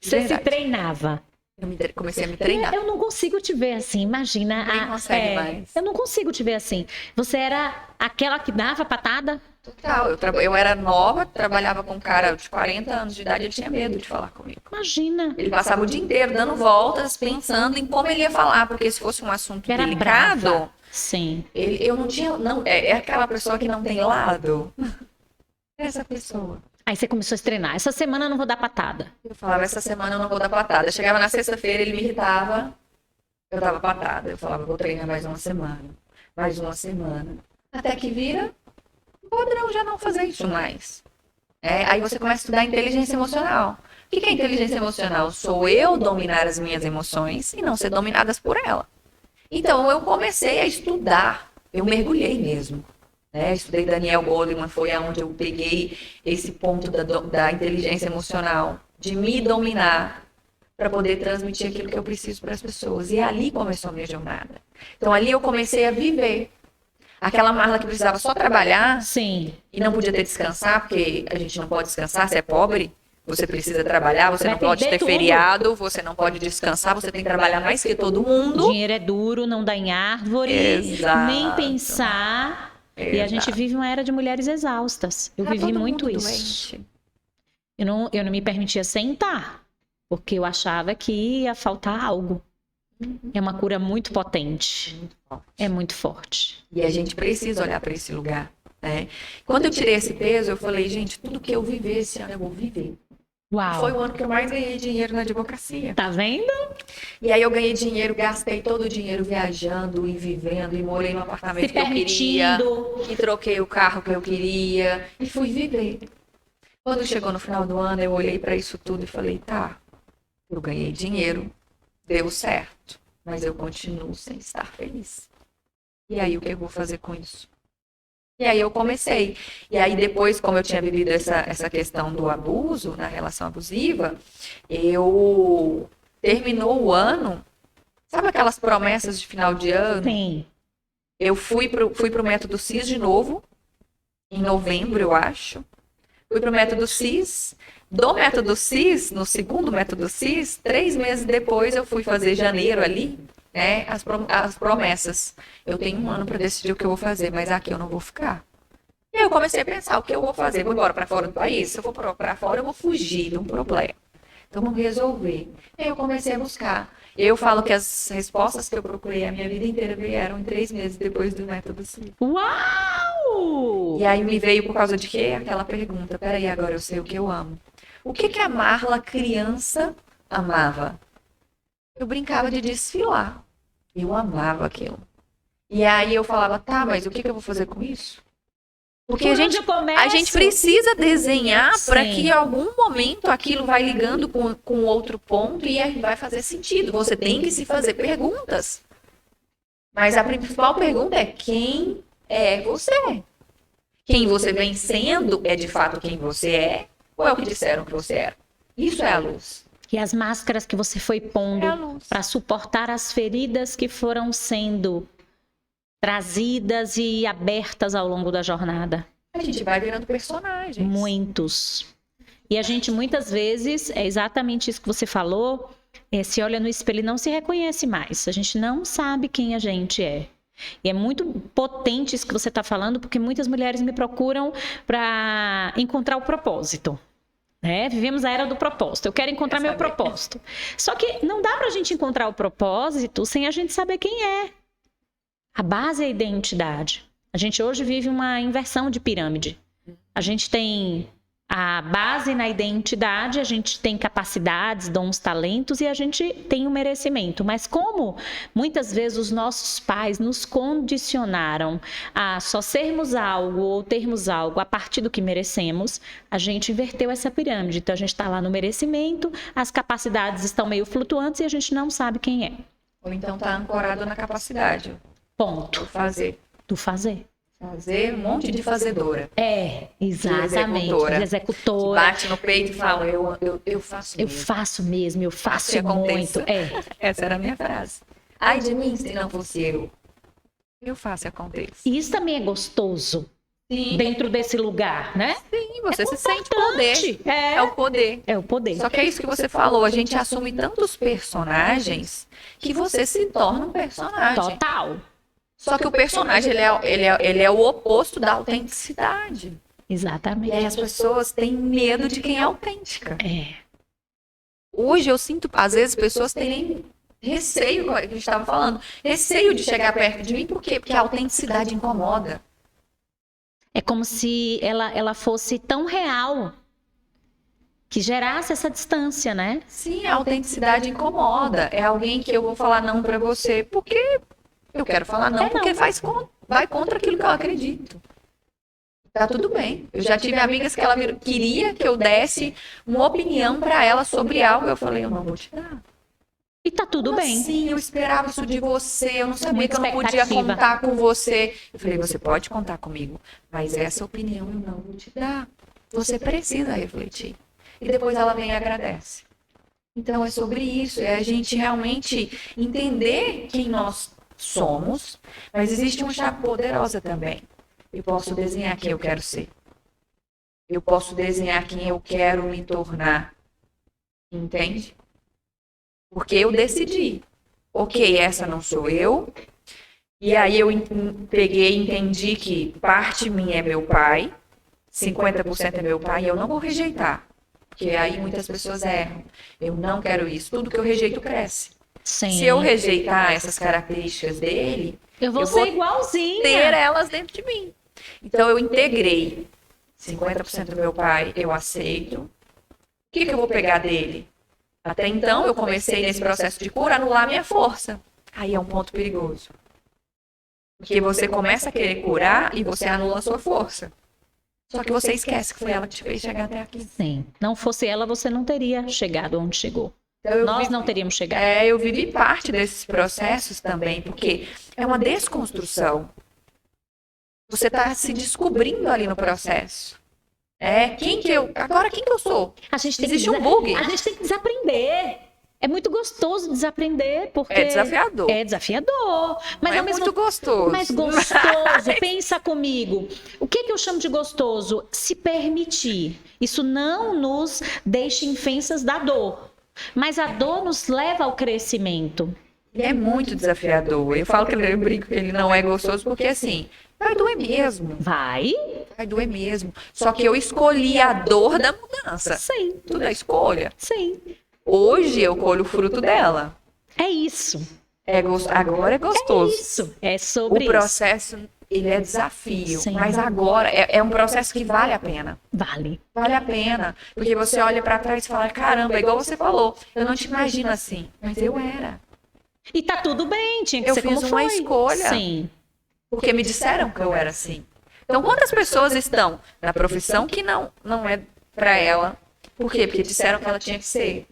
Você se treinava. Eu comecei a me treinar. Eu não consigo te ver assim, imagina. Nem consegue mais. Eu não consigo te ver assim. Você era aquela que dava patada? Total. Eu era nova, trabalhava com um cara de 40 anos de idade, ele tinha medo de falar comigo. Imagina. Ele passava o dia inteiro dando voltas, pensando em como ele ia falar, porque se fosse um assunto Era delicado, brava. Sim. eu não tinha, é aquela pessoa que não tem lado. Essa pessoa. Aí você começou a se treinar. Essa semana eu não vou dar patada. Eu falava, essa semana eu não vou dar patada. Chegava na sexta-feira, ele me irritava. Eu tava patada. Eu falava, vou treinar mais uma semana. Mais uma semana. Até que vira padrão já não fazer isso mais. Aí você começa a estudar inteligência emocional. O que é inteligência emocional? Sou eu dominar as minhas emoções e não ser dominadas por ela. Então eu comecei a estudar. Eu mergulhei mesmo. Estudei Daniel Goleman, foi aonde eu peguei esse ponto da inteligência emocional, de me dominar, para poder transmitir aquilo que eu preciso para as pessoas. E ali começou a minha jornada. Então ali eu comecei a viver. Aquela Marla que precisava só trabalhar. Sim. E não podia ter descansar, porque a gente não pode descansar, você é pobre, você precisa trabalhar, você não pode ter feriado, você não pode descansar, você tem que trabalhar mais que todo mundo. Dinheiro é duro, não dá em árvore, nem pensar. E a gente vive uma era de mulheres exaustas. Eu vivi muito isso. Eu não me permitia sentar, porque eu achava que ia faltar algo. É uma cura muito potente. É muito forte. E a gente precisa olhar para esse lugar. Quando eu tirei esse peso, eu falei, gente, tudo que eu viver esse ano, eu vou viver. Uau. Foi o ano que eu mais ganhei dinheiro na advocacia. Tá vendo? E aí eu ganhei dinheiro, gastei todo o dinheiro viajando e vivendo, e morei no apartamento que eu queria, e troquei o carro que eu queria, e fui viver. Quando chegou no final do ano, eu olhei para isso tudo e falei, tá, eu ganhei dinheiro, deu certo, mas eu continuo sem estar feliz. E aí, o que eu vou fazer com isso? E aí eu comecei. E aí depois, como eu tinha vivido essa questão do abuso, na relação abusiva, eu terminou o ano, sabe aquelas promessas de final de ano? Sim. Eu fui pro método CIS de novo, em novembro, eu acho. Fui pro método CIS. Do método CIS, no segundo método CIS, 3 meses depois eu fui fazer janeiro ali, as promessas. Eu tenho um ano para decidir o que eu vou fazer, mas aqui eu não vou ficar. E eu comecei a pensar o que eu vou fazer. Vou embora para fora do país? Se eu for para fora, eu vou fugir de um problema. Então, vamos resolver. E aí eu comecei a buscar. Eu falo que as respostas que eu procurei a minha vida inteira vieram em 3 meses depois do método CIS. Uau! E aí me veio por causa de quê? Aquela pergunta. Peraí, agora eu sei o que eu amo. O que a Marla criança amava? Eu brincava de desfilar. Eu amava aquilo. E aí eu falava, tá, mas o que eu vou fazer com isso? Porque a gente precisa desenhar para que em algum momento aquilo vai ligando com outro ponto e aí vai fazer sentido. Você tem que se fazer perguntas. Mas a principal pergunta é quem é você? Quem você vem sendo é de fato quem você é? Ou é o que disseram que você era? Isso é a luz. E as máscaras que você foi pondo para suportar as feridas que foram sendo trazidas e abertas ao longo da jornada. A gente vai virando personagens. Muitos. E a gente muitas vezes, é exatamente isso que você falou, se olha no espelho e não se reconhece mais. A gente não sabe quem a gente é. E é muito potente isso que você está falando, porque muitas mulheres me procuram para encontrar o propósito. Vivemos a era do propósito. Eu quero encontrar meu propósito. Só que não dá para a gente encontrar o propósito sem a gente saber quem é. A base é a identidade. A gente hoje vive uma inversão de pirâmide. A gente tem a base na identidade, a gente tem capacidades, dons, talentos e a gente tem o merecimento. Mas como muitas vezes os nossos pais nos condicionaram a só sermos algo ou termos algo a partir do que merecemos, a gente inverteu essa pirâmide. Então a gente está lá no merecimento, as capacidades estão meio flutuantes e a gente não sabe quem é. Ou então está ancorado na capacidade. Ponto. Do fazer. Do fazer. Fazer um monte de fazedora. Exatamente. De executora. Que bate no peito e fala, eu faço mesmo. Eu faço mesmo, eu faço muito. Essa era a minha frase. Ai de mim se não fosse eu. Eu faço e aconteça. E isso também é gostoso. Sim. Dentro desse lugar, né? Sim, você se sente poder. É o poder. É o poder. Só que é isso que você falou. A gente assume tantos personagens que você se torna um personagem. Total. Só que o personagem, ele é o oposto da autenticidade. Exatamente. E aí as pessoas têm medo de quem é autêntica. Hoje eu sinto, às vezes, pessoas têm receio, como a gente estava falando, receio de chegar perto de mim. Por quê? Porque a autenticidade incomoda. É como se ela fosse tão real que gerasse essa distância, né? Sim, a autenticidade incomoda. É alguém que eu vou falar não pra você porque eu quero falar não, porque vai contra aquilo que eu acredito. Tá tudo bem. Eu já tive amigas que ela queria que eu desse uma opinião pra ela sobre algo. Eu falei, eu não vou te dar. E tá tudo bem. Sim, eu esperava isso de você. Eu não sabia Muita que eu não podia expectativa. contar com você. Eu falei, você pode contar comigo, mas essa opinião eu não vou te dar. Você precisa refletir. E depois ela vem e agradece. Então é sobre isso, é a gente realmente entender quem nós somos, mas existe uma chave poderosa também. Eu posso desenhar quem eu quero ser. Eu posso desenhar quem eu quero me tornar. Entende? Porque eu decidi. Ok, essa não sou eu. E aí eu peguei e entendi que parte minha é meu pai, 50% é meu pai, e eu não vou rejeitar. Porque aí muitas pessoas erram. Eu não quero isso. Tudo que eu rejeito cresce. Sim. Se eu rejeitar essas características dele, Eu vou ser igualzinha. ter elas dentro de mim. Então eu integrei 50% do meu pai, eu aceito. O que eu vou pegar dele? Até então eu comecei nesse processo de cura anular minha força. Aí é um ponto perigoso. Porque você começa a querer curar e você anula a sua força. Só que você esquece que foi ela que te fez chegar até aqui. Sim. Não fosse ela, você não teria chegado onde chegou. Então, Nós não teríamos chegado. Eu vivi parte desses processos também, porque é uma desconstrução. Você está se descobrindo ali no processo. Agora quem que eu sou? A gente tem Existe que um bug. A gente tem que desaprender. É muito gostoso desaprender, porque... É desafiador. É desafiador. Mas Não é ao mesmo muito gostoso. Mas gostoso, pensa comigo. O que eu chamo de gostoso? Se permitir. Isso não nos deixa infensas da dor. Mas a dor nos leva ao crescimento. É muito desafiador. Eu falo que eu brinco que ele não é gostoso porque, assim, vai doer mesmo. Vai doer mesmo. Só que eu escolhi a dor da mudança. Sim. Tudo é escolha. Sim. Hoje eu colho o fruto dela. É isso. Agora é gostoso. É isso. É sobre o processo, ele é desafio. Sim. Mas agora é um processo que vale a pena. Vale. Vale a pena. Porque você olha pra trás e fala, caramba, igual você falou, eu não te imagino assim. Mas eu era. E tá tudo bem, tinha que Eu ser como fiz uma foi. escolha. Sim. Porque me disseram que eu era assim. Então, quantas pessoas estão na profissão que não é pra ela? Por quê? Porque disseram que ela tinha que ser.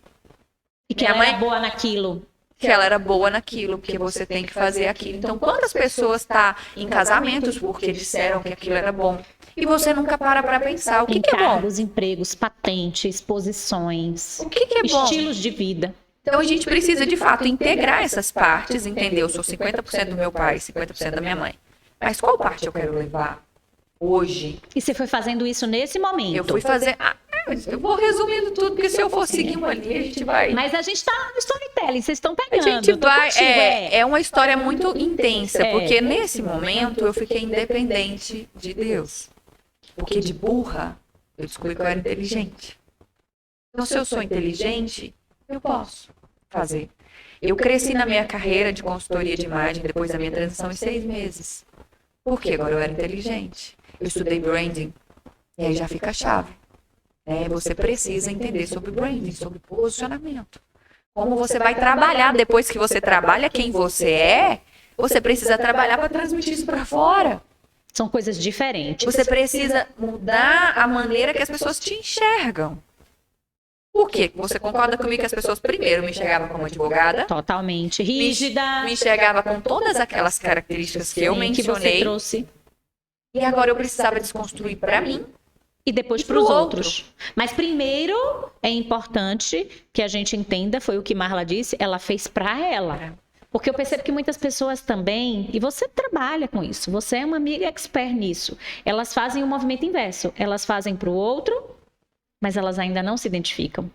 E que Minha ela mãe- era boa naquilo. Que ela era boa naquilo, porque você tem que fazer aquilo. Então, quantas pessoas estão em casamentos porque disseram que aquilo era bom? E você nunca para pra pensar, o que é bom? Encargos, empregos, patentes, posições, O que é bom? estilos de vida. Então, a gente precisa, de fato, integrar essas partes, entender, eu sou 50% do meu pai, 50% da minha mãe. Mas qual parte eu quero levar hoje? E você foi fazendo isso nesse momento. Eu fui fazer... eu vou resumindo tudo, porque se eu for seguir uma linha, a gente vai... Mas a gente tá no storytelling, vocês estão A pegando. gente eu tô vai... contigo, É uma história muito intensa, É. porque nesse momento eu fiquei independente de Deus. Porque de burra, eu descobri que eu era inteligente. Então, se eu sou inteligente, eu posso fazer. Eu cresci na minha carreira de consultoria de imagem depois da minha transição em 6 meses. Porque agora eu era inteligente. Eu estudei branding. E aí já fica a chave. Você precisa entender sobre branding, sobre posicionamento. Como você vai trabalhar depois que você trabalha quem você é, você precisa trabalhar para transmitir isso para fora. São coisas diferentes. Você precisa mudar a maneira que as pessoas te enxergam. Por quê? Você concorda comigo que as pessoas primeiro me enxergavam como advogada? Totalmente rígida. Me enxergava com todas aquelas características que eu sim, que você mencionei. trouxe. E agora eu precisava desconstruir para mim. E depois E para os pro outros. Mas primeiro é importante que a gente entenda, foi o que Marla disse, ela fez para ela. Porque eu percebo que muitas pessoas também, e você trabalha com isso, você é uma amiga expert nisso, elas fazem o movimento inverso. Elas fazem para o outro, mas elas ainda não se identificam.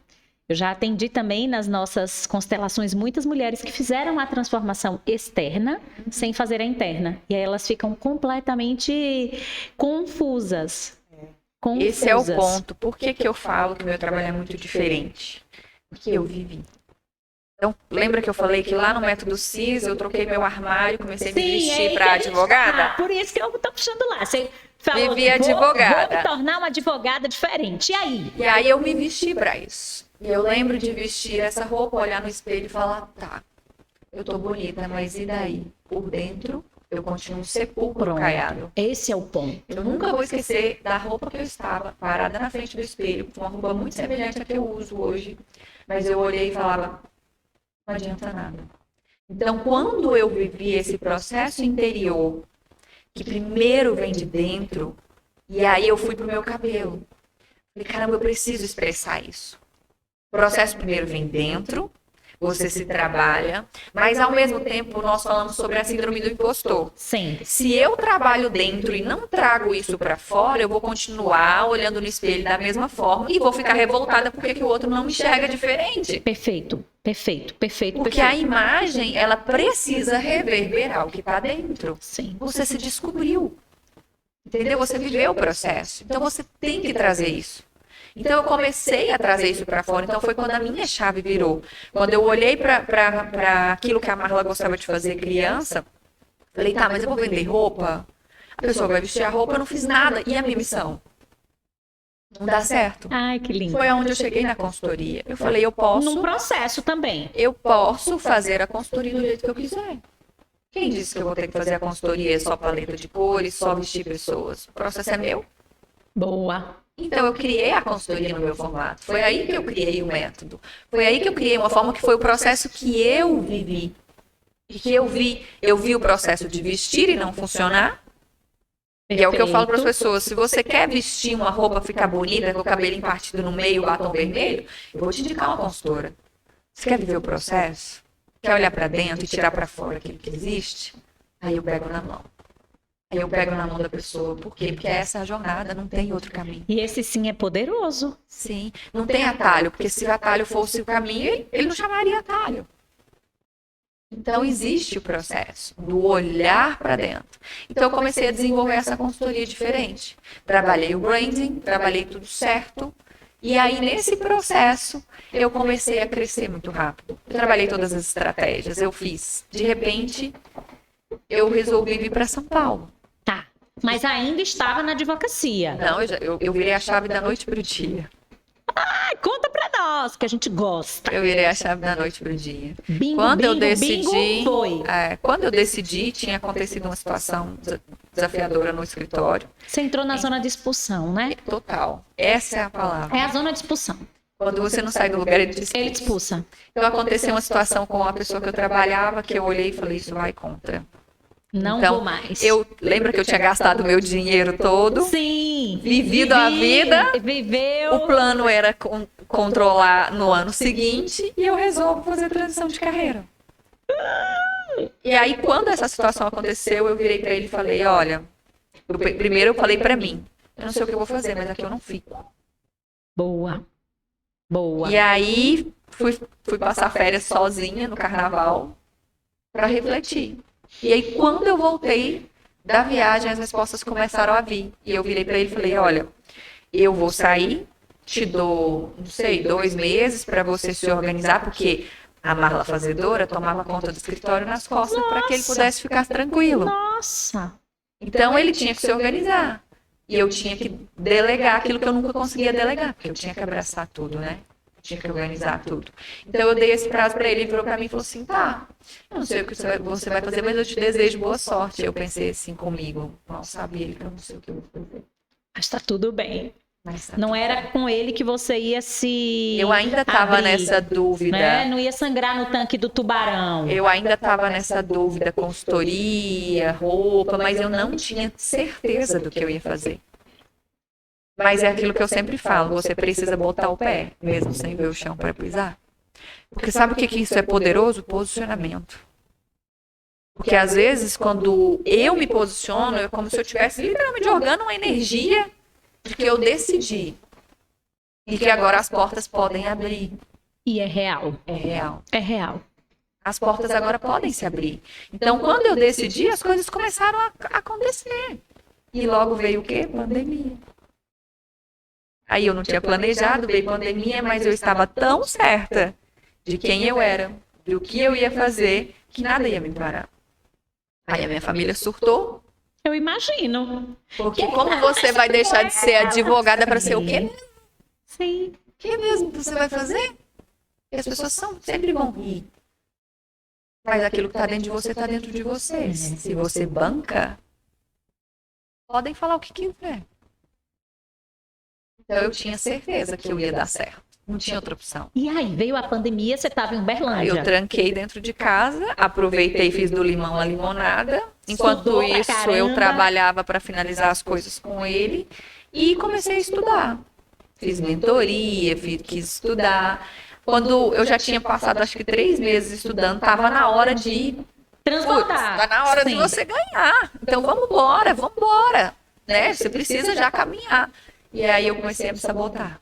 Eu já atendi também nas nossas constelações muitas mulheres que fizeram a transformação externa sem fazer a interna. E aí elas ficam completamente confusas. Esse é o ponto. Por que eu falo que o meu trabalho é muito diferente? Porque eu vivi. Então, lembra que eu falei que lá no método CIS eu troquei meu armário, comecei a me vestir para advogada? Por isso que eu tô puxando lá. Você falou, Vivi advogada. Vou me tornar uma advogada diferente. E aí? E aí eu me vesti pra isso. E eu lembro de vestir essa roupa, olhar no espelho e falar, tá, eu tô bonita, mas e daí? Por dentro, eu continuo um sepulcro caiado. Esse é o ponto. Eu nunca vou esquecer da roupa que eu estava, parada na frente do espelho, com uma roupa muito semelhante à que eu uso hoje. Mas eu olhei e falava, não adianta nada. Então, quando eu vivi esse processo interior, que primeiro vem de dentro, e aí eu fui pro meu cabelo. Falei, caramba, eu preciso expressar isso. O processo primeiro vem dentro, você se trabalha, mas ao mesmo tempo nós falamos sobre a síndrome do impostor. Sim. Se eu trabalho dentro e não trago isso para fora, eu vou continuar olhando no espelho da mesma forma e vou ficar revoltada porque que o outro não me enxerga diferente. Perfeito, perfeito, perfeito. Porque a imagem, ela precisa reverberar o que está dentro. Sim. Você se descobriu, entendeu? Você viveu o processo. Então você tem que trazer isso. Então eu comecei a trazer isso para fora. Então foi quando a minha chave virou. Quando eu olhei para aquilo que a Marla gostava de fazer criança, falei, tá, mas eu vou vender roupa? A pessoa vai vestir a roupa, eu não fiz nada. E a minha missão? Não dá certo. Ai, que lindo. Foi aonde eu cheguei na consultoria. Eu falei, eu posso... Num processo também. Eu posso fazer a consultoria do jeito que eu quiser. Quem disse que eu vou ter que fazer a consultoria só paleta de cores, só vestir pessoas? O processo é meu. Boa. Então, eu criei a consultoria no meu formato. Foi aí que eu criei o método. Foi aí que eu criei uma forma que foi o processo que eu vivi. E que eu vi o processo de vestir e não funcionar. E é o que eu falo para as pessoas. Se você quer vestir uma roupa, ficar bonita, com o cabelo partido no meio, batom vermelho, eu vou te indicar uma consultora. Você quer viver o processo? Quer olhar para dentro e tirar para fora aquilo que existe? Aí eu pego na mão. Aí eu pego na mão da pessoa. Por quê? Porque essa é a jornada, não tem outro caminho. E esse sim é poderoso. Sim, não tem atalho, porque se o atalho fosse o caminho, ele não chamaria atalho. Então existe o processo do olhar para dentro. Então eu comecei a desenvolver essa consultoria diferente. Trabalhei o branding, trabalhei tudo certo. E aí nesse processo eu comecei a crescer muito rápido. Eu trabalhei todas as estratégias, eu fiz. De repente eu resolvi vir para São Paulo. Tá. Mas ainda estava na advocacia. Não, eu virei a chave da noite pro dia. Ai, conta pra nós, que a gente gosta. Eu virei a chave da noite pro dia. Bingo, Quando bingo, eu decidi, bingo, foi. quando eu decidi, tinha acontecido uma situação desafiadora no escritório. Você entrou na zona de expulsão, né? Total. Essa é a palavra. É a zona de expulsão. Quando você não sai do lugar, ele te expulsa. Ele te expulsa. Então aconteceu uma situação com uma pessoa que eu trabalhava, que eu olhei e falei, isso vai contra. Não Então, vou mais. Eu lembro que eu tinha gastado meu dinheiro todo. Sim. Vivido a vida. Viveu. O plano era controlar no ano seguinte e eu resolvo fazer transição de carreira. E aí, quando essa situação aconteceu, eu virei para ele e falei, olha, primeiro eu falei para mim, eu não sei o que eu vou fazer, mas aqui eu não fico. Boa. Boa. E aí, fui passar férias sozinha no carnaval para refletir. E aí, quando eu voltei da viagem, as respostas começaram a vir. E eu virei para ele e falei, olha, eu vou sair, te dou, não sei, 2 meses para você se organizar, porque a Marla Fazedora tomava conta do escritório nas costas para que ele pudesse ficar tranquilo. Nossa. Então, ele tinha que se organizar. E eu tinha que delegar aquilo que eu nunca conseguia delegar, porque eu tinha que abraçar tudo, né? Tinha que organizar tudo. Então eu dei esse prazo para ele, ele virou para mim e falou assim, tá, eu não sei o que você vai fazer, mas eu te desejo boa sorte. Eu pensei assim comigo, não sabia ele que eu não sei o que eu vou fazer. Mas tá tudo bem. Mas tá Não tudo era bem. com ele que você ia se Eu ainda estava abrir, nessa dúvida. né? Não ia sangrar no tanque do tubarão. Eu ainda estava nessa dúvida, consultoria, roupa, mas eu não tinha certeza do que eu ia fazer. Mas é aquilo que eu sempre falo, você precisa botar o pé, mesmo sem ver o chão para pisar. Porque sabe o que isso é poderoso? Posicionamento. Porque às vezes, quando eu me posiciono, é como se eu estivesse literalmente jogando uma energia de que eu decidi. E que agora as portas podem abrir. E é real. É real. É real. As portas agora podem se abrir. Então, quando eu decidi, as coisas começaram a acontecer. E logo veio o quê? Pandemia. Aí eu não tinha planejado, veio pandemia, mas eu estava tão certa de quem eu era, do que eu ia fazer, que nada ia me parar. Aí a minha família surtou. Eu imagino. Porque como você vai deixar de ser advogada para ser o quê? Sim. O que mesmo você vai fazer? E as pessoas sempre vão rir. Mas aquilo que está dentro de você está dentro de você. Se você banca, podem falar o que quiser. Então eu tinha certeza que eu ia dar certo. Não tinha outra opção. E aí, veio a pandemia, você estava em Aí Uberlândia. eu tranquei dentro de casa, aproveitei e fiz do limão a limonada. Enquanto Estudou pra isso, caramba. eu trabalhava para finalizar as coisas com ele e comecei a estudar. Fiz mentoria, quis estudar. Quando eu já tinha passado, acho que 3 meses estudando, estava na hora de... Transportar. Está na hora de Sim. você ganhar. Então, vamos embora. Né? Você precisa já caminhar. E aí eu comecei a me sabotar.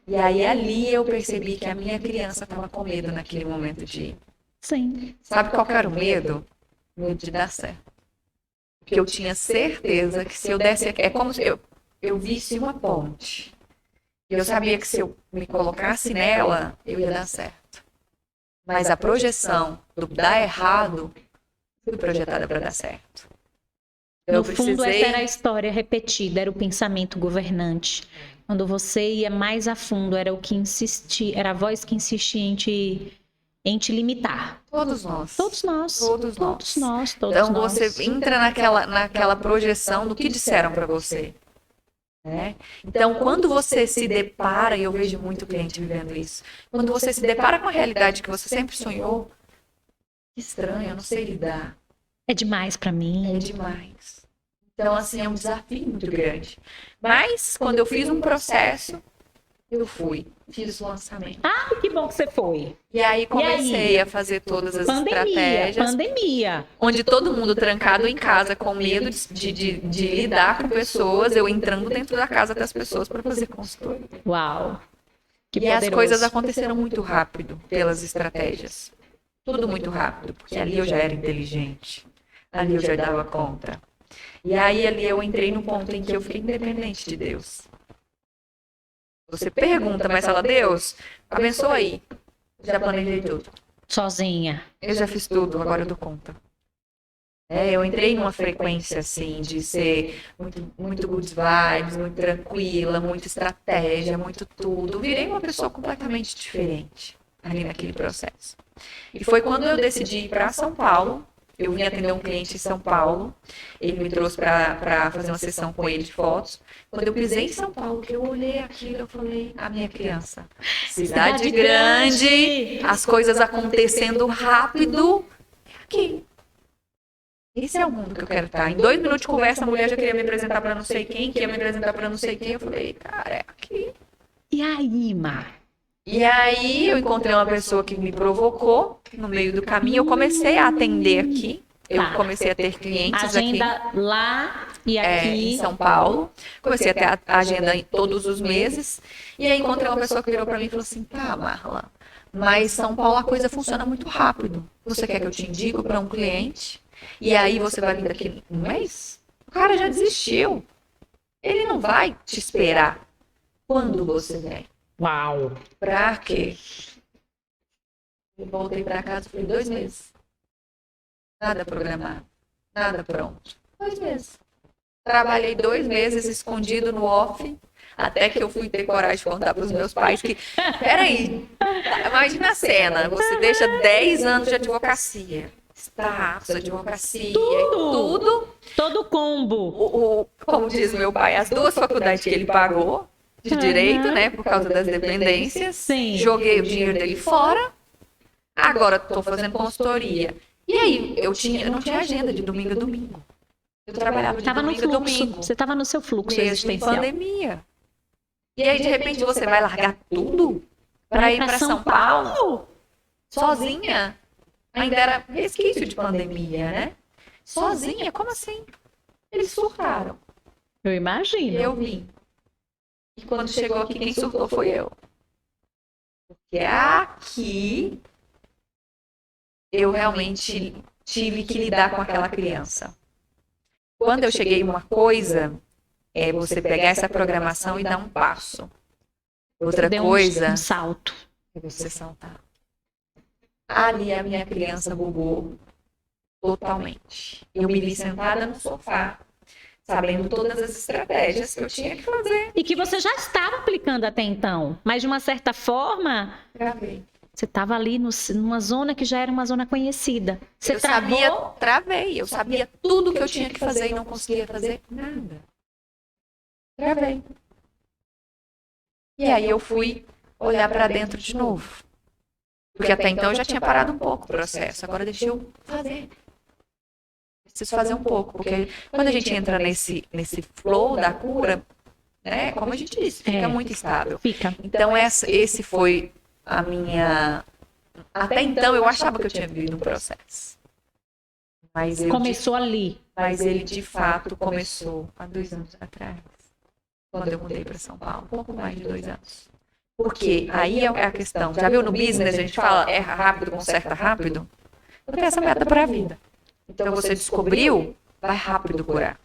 E aí ali eu percebi que a minha criança estava com medo naquele momento de ir. Sim. Sabe qual que era o medo? Medo de dar certo. Porque eu tinha certeza que se eu desse... É como se eu visse uma ponte. E eu sabia que se eu me colocasse nela, eu ia dar certo. Mas a projeção do dar errado, fui projetada para dar certo. No fundo, essa era a história repetida, era o pensamento governante. Quando você ia mais a fundo, era o que insistia, era a voz que insistia em te limitar. Todos nós. Todos nós. Todos Todos nós. nós. Todos Então nós. você entra naquela projeção do que disseram para você. Né? Então, quando você se depara, e eu vejo muito cliente vivendo isso, quando você se depara com a realidade que você sempre sonhou, que estranho, eu não sei lidar. É demais pra mim. É demais. Então, assim, é um desafio muito grande. Mas, quando eu fiz um processo, eu fiz o lançamento. Ah, que bom que você foi. E aí comecei a fazer todas as estratégias. Pandemia. Onde todo mundo trancado em casa com medo de lidar com pessoas, eu entrando dentro da casa das pessoas para fazer consultoria. Uau. Que E poderoso. as coisas aconteceram muito rápido pelas estratégias. Tudo muito rápido, porque ali eu já era inteligente. Ali eu já dava conta. E aí ali eu entrei no ponto em que eu fiquei independente de Deus. Você pergunta, mas fala, Deus, abençoa aí. Já planejei tudo. Sozinha. Eu já fiz tudo, agora eu dou conta. Eu entrei numa frequência, assim, de ser muito good vibes, muito tranquila, muita estratégia, muito tudo. Virei uma pessoa completamente diferente ali naquele processo. E foi quando eu decidi ir para São Paulo. Eu vim atender um cliente em São Paulo. Ele me trouxe para fazer uma sessão com ele de fotos. Quando eu pisei em São Paulo, que eu olhei aquilo, eu falei, a minha criança. Cidade grande, as coisas acontecendo rápido. É aqui. Esse é o mundo que eu quero estar. Em 2 minutos de conversa, a mulher já queria me apresentar para não sei quem, que ia me apresentar para não sei quem. Eu falei, cara, é aqui. E aí, Mar? E aí eu encontrei uma pessoa que me provocou no meio do caminho. Eu comecei a atender aqui. Eu comecei a ter clientes agenda aqui. Lá e aqui. Em São Paulo. Comecei a ter a agenda todos os meses. E aí encontrei uma pessoa que virou para mim e falou assim, tá, Marla, mas São Paulo a coisa funciona muito rápido. Você quer que eu te indique para um cliente? E aí você vai vir daqui um mês? O cara já desistiu. Ele não vai te esperar quando você vem. Uau! Pra quê? Eu voltei pra casa, foi 2 meses. Nada programado. Nada pronto. 2 meses. Trabalhei 2 meses escondido no off, até que eu fui ter coragem de contar pros meus pais que... Peraí, imagina a cena. Você deixa 10 anos de advocacia. Status, advocacia, tudo. Todo o combo. Como diz meu pai, as 2 faculdades que ele pagou de direito, né, por causa das dependências. Sim. Joguei o dinheiro dele fora. Agora estou fazendo consultoria. E aí, eu não tinha agenda de domingo a domingo. Eu trabalhava de domingo a domingo. Você estava no seu fluxo mesmo existencial. em pandemia. E aí, de repente, você vai largar tudo para ir para São Paulo? Sozinha? Ainda era resquício de pandemia, né? Sozinha? Como assim? Eles surtaram. Eu imagino. Eu vim. E quando chegou aqui, quem surtou foi eu. Porque aqui eu realmente tive que lidar com aquela criança. Quando eu cheguei, uma coisa é você pegar essa programação e dar um passo. Outra coisa um salto. é você saltar. Ali a minha criança bugou. Totalmente. Eu me vi sentada no sofá, sabendo todas as estratégias que eu tinha que fazer. E que você já estava aplicando até então. Mas, de uma certa forma, Travei. você estava ali numa zona que já era uma zona conhecida. Você Travei. Eu sabia tudo que eu tinha que fazer e não conseguia fazer nada. Travei. E aí eu fui olhar para dentro de novo. Porque até então eu já tinha parado um pouco o processo. Agora deixa eu fazer. Preciso fazer um pouco. Porque quando a gente entra nesse flow da cura, né? Como a gente disse, fica muito instável. Fica. Então esse foi a minha... Até então eu achava que eu tinha vivido um processo. Mas Começou ali. Mas ele de fato começou há 2 anos atrás. Quando eu mudei para São Paulo. Um pouco mais de 2 anos. Porque aí é a questão. Já viu no business a gente fala erra rápido, conserta rápido? Eu tenho essa meta para a vida. Então você descobriu, vai rápido curar.